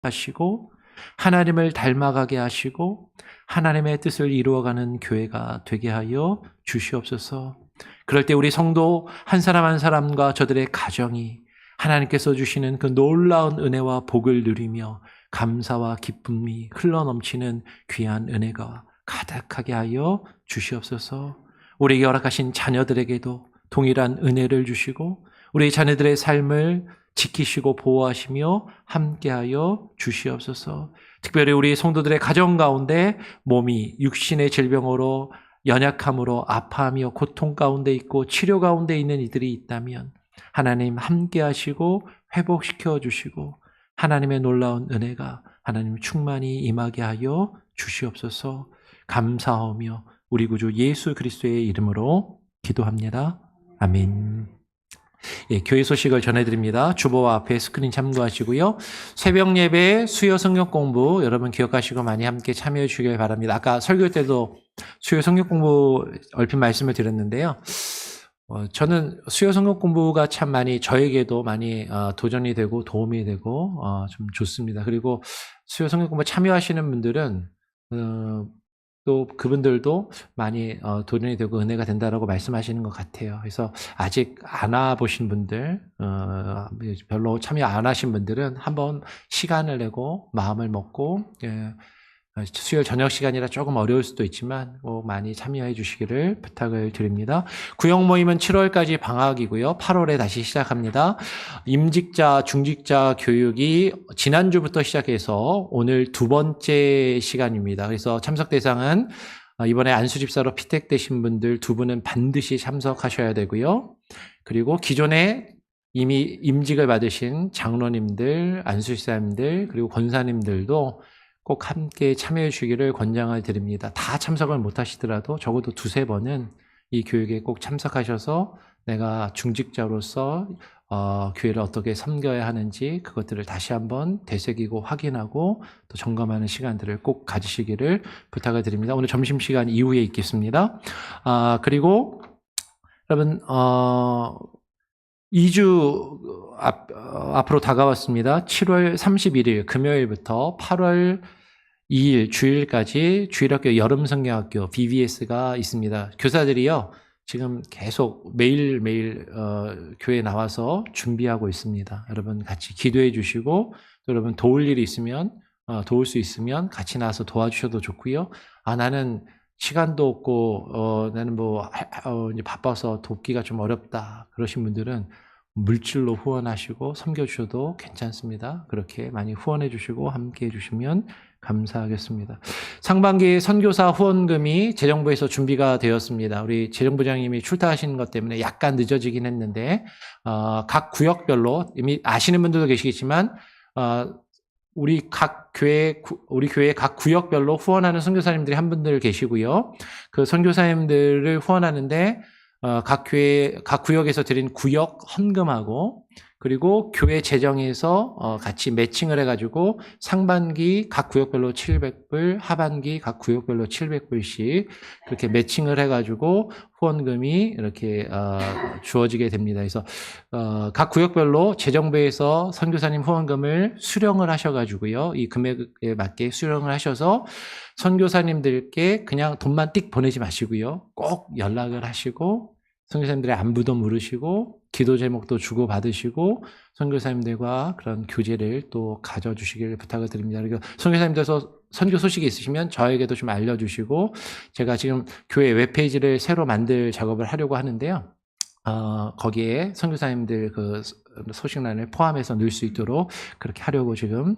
Speaker 2: 하시고 하나님을 닮아가게 하시고 하나님의 뜻을 이루어가는 교회가 되게 하여 주시옵소서. 그럴 때 우리 성도 한 사람 한 사람과 저들의 가정이 하나님께서 주시는 그 놀라운 은혜와 복을 누리며 감사와 기쁨이 흘러넘치는 귀한 은혜가 가득하게 하여 주시옵소서. 우리에게 허락하신 자녀들에게도 동일한 은혜를 주시고 우리 자녀들의 삶을 지키시고 보호하시며 함께하여 주시옵소서. 특별히 우리 성도들의 가정 가운데 몸이 육신의 질병으로 연약함으로 아파하며 고통 가운데 있고 치료 가운데 있는 이들이 있다면 하나님 함께하시고 회복시켜 주시고 하나님의 놀라운 은혜가 하나님 충만히 임하게 하여 주시옵소서. 감사하며 우리 구주 예수 그리스도의 이름으로 기도합니다. 아멘. 예, 교회 소식을 전해드립니다. 주보와 앞에 스크린 참고하시고요. 새벽 예배, 수요 성경 공부 여러분 기억하시고 많이 함께 참여해 주시길 바랍니다. 아까 설교 때도 수요 성경 공부 얼핏 말씀을 드렸는데요. 저는 수요 성경 공부가 참 많이 저에게도 많이 도전이 되고 도움이 되고 좀 좋습니다. 그리고 수요 성경 공부 참여하시는 분들은 또 그분들도 많이 도전이 되고 은혜가 된다라고 말씀하시는 것 같아요. 그래서 아직 안 와보신 분들, 별로 참여 안 하신 분들은 한번 시간을 내고 마음을 먹고 수요일 저녁 시간이라 조금 어려울 수도 있지만 꼭 많이 참여해 주시기를 부탁을 드립니다. 구역 모임은 7월까지 방학이고요. 8월에 다시 시작합니다. 임직자, 중직자 교육이 지난주부터 시작해서 오늘 두 번째 시간입니다. 그래서 참석 대상은 이번에 안수집사로 피택되신 분들 두 분은 반드시 참석하셔야 되고요. 그리고 기존에 이미 임직을 받으신 장로님들, 안수사님들, 그리고 권사님들도 꼭 함께 참여해 주시기를 권장을 드립니다. 다 참석을 못 하시더라도 적어도 2-3번은 이 교육에 꼭 참석하셔서 내가 중직자로서 교회를 어떻게 섬겨야 하는지 그것들을 다시 한번 되새기고 확인하고 또 점검하는 시간들을 꼭 가지시기를 부탁을 드립니다. 오늘 점심시간 이후에 있겠습니다. 그리고 여러분 2주 앞으로 다가왔습니다. 7월 31일 금요일부터 8월 2일 주일까지 주일학교 여름성경학교 BBS가 있습니다. 교사들이요 지금 계속 매일매일 교회에 나와서 준비하고 있습니다. 여러분 같이 기도해 주시고 또 여러분 도울 일이 있으면 도울 수 있으면 같이 나와서 도와주셔도 좋고요. 나는 시간도 없고 나는 이제 바빠서 돕기가 좀 어렵다 그러신 분들은 물질로 후원하시고 섬겨주셔도 괜찮습니다. 그렇게 많이 후원해 주시고 함께 해주시면 감사하겠습니다. 상반기 선교사 후원금이 재정부에서 준비가 되었습니다. 우리 재정부장님이 출타하시는 것 때문에 약간 늦어지긴 했는데 각 구역별로 이미 아시는 분들도 계시겠지만 우리 교회 각 구역별로 후원하는 선교사님들이 한 분들 계시고요. 그 선교사님들을 후원하는데 각 구역에서 드린 구역 헌금하고 그리고 교회 재정에서 같이 매칭을 해가지고 상반기 각 구역별로 700불, 하반기 각 구역별로 700불씩 그렇게 매칭을 해가지고 후원금이 이렇게 주어지게 됩니다. 그래서 각 구역별로 재정부에서 선교사님 후원금을 수령을 하셔가지고요. 이 금액에 맞게 수령을 하셔서 선교사님들께 그냥 돈만 띡 보내지 마시고요. 꼭 연락을 하시고 선교사님들의 안부도 물으시고 기도 제목도 주고받으시고 선교사님들과 그런 교제를 또 가져주시기를 부탁을 드립니다. 그리고 선교사님들께서 선교 소식이 있으시면 저에게도 좀 알려주시고 제가 지금 교회 웹페이지를 새로 만들 작업을 하려고 하는데요. 거기에 선교사님들 그 소식란을 포함해서 넣을 수 있도록 그렇게 하려고 지금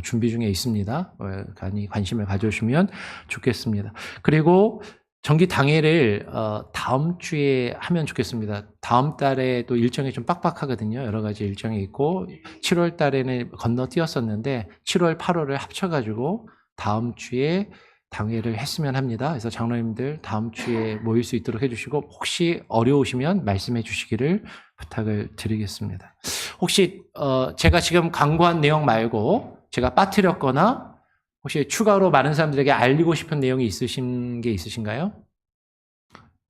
Speaker 2: 준비 중에 있습니다. 많이 관심을 가져주시면 좋겠습니다. 그리고 정기 당회를 다음 주에 하면 좋겠습니다. 다음 달에 또 일정이 좀 빡빡하거든요. 여러 가지 일정이 있고 7월 달에는 건너뛰었었는데 7월, 8월을 합쳐가지고 다음 주에 당회를 했으면 합니다. 그래서 장로님들 다음 주에 모일 수 있도록 해주시고 혹시 어려우시면 말씀해 주시기를 부탁을 드리겠습니다. 혹시 제가 지금 광고한 내용 말고 제가 빠뜨렸거나 혹시 추가로 많은 사람들에게 알리고 싶은 내용이 있으신 게 있으신가요?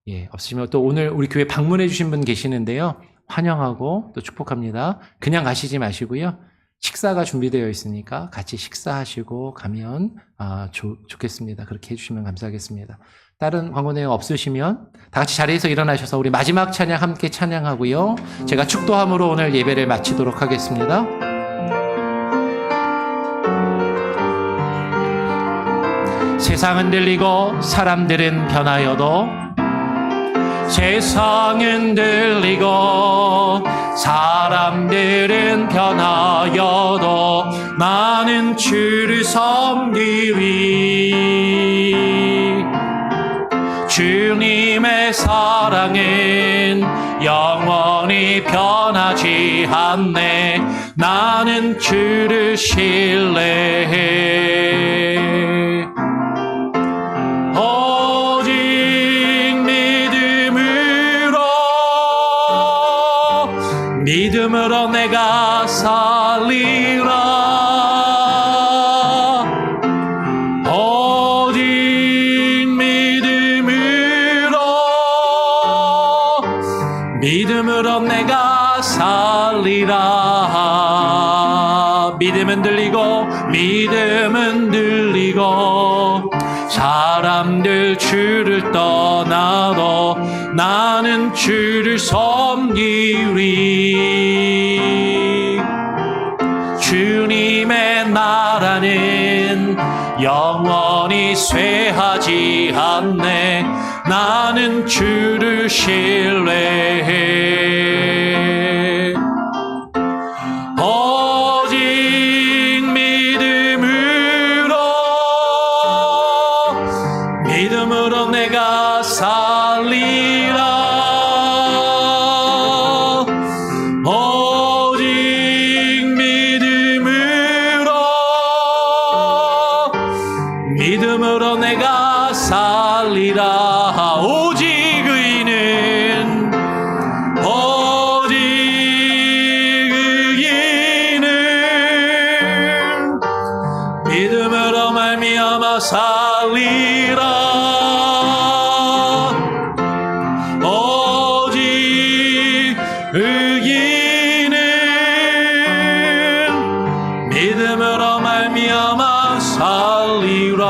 Speaker 2: 예, 없으시면 또 오늘 우리 교회 방문해 주신 분 계시는데요. 환영하고 또 축복합니다. 그냥 가시지 마시고요. 식사가 준비되어 있으니까 같이 식사하시고 가면 좋겠습니다. 그렇게 해주시면 감사하겠습니다. 다른 광고 내용 없으시면 다 같이 자리에서 일어나셔서 우리 마지막 찬양 함께 찬양하고요. 제가 축도함으로 오늘 예배를 마치도록 하겠습니다. 세상은 들리고 사람들은 변하여도 세상은 들리고 사람들은 변하여도 나는 주를 섬기리. 주님의 사랑은 영원히 변하지 않네. 나는 주를 신뢰해. 오직 믿음으로 내가 살리라. 오직 믿음으로 내가 살리라. 믿음은 들리고 사람들 주를 떠나도 나는 주를 섬기리. 주님의 나라는 영원히 쇠하지 않네. 나는 주를 신뢰해. 오직 믿음으로 내가 살리라. 오직 의인은 믿음으로 말미암아 살리라.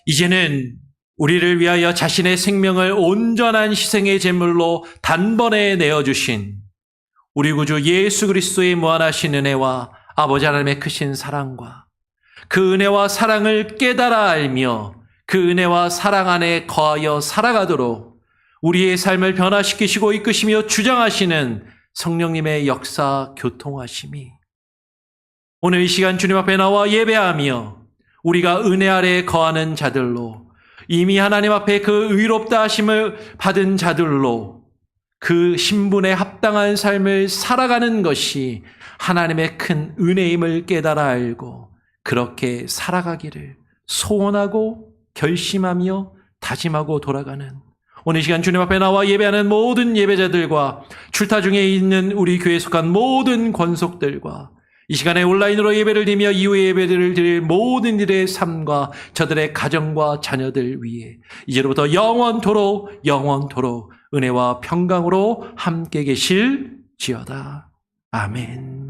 Speaker 2: 이제는 우리를 위하여 자신의 생명을 온전한 희생의 제물로 단번에 내어주신 우리 구주 예수 그리스도의 무한하신 은혜와 아버지 하나님의 크신 사랑과 그 은혜와 사랑을 깨달아 알며 그 은혜와 사랑 안에 거하여 살아가도록 우리의 삶을 변화시키시고 이끄시며 주장하시는 성령님의 역사 교통하심이 오늘 이 시간 주님 앞에 나와 예배하며 우리가 은혜 아래에 거하는 자들로 이미 하나님 앞에 그 의롭다 하심을 받은 자들로 그 신분에 합당한 삶을 살아가는 것이 하나님의 큰 은혜임을 깨달아 알고 그렇게 살아가기를 소원하고 결심하며 다짐하고 돌아가는 오늘 이 시간 주님 앞에 나와 예배하는 모든 예배자들과 출타 중에 있는 우리 교회에 속한 모든 권속들과 이 시간에 온라인으로 예배를 드리며 이후에 예배를 드릴 모든 이들의 삶과 저들의 가정과 자녀들 위해 이제로부터 영원토록 은혜와 평강으로 함께 계실지어다. 아멘.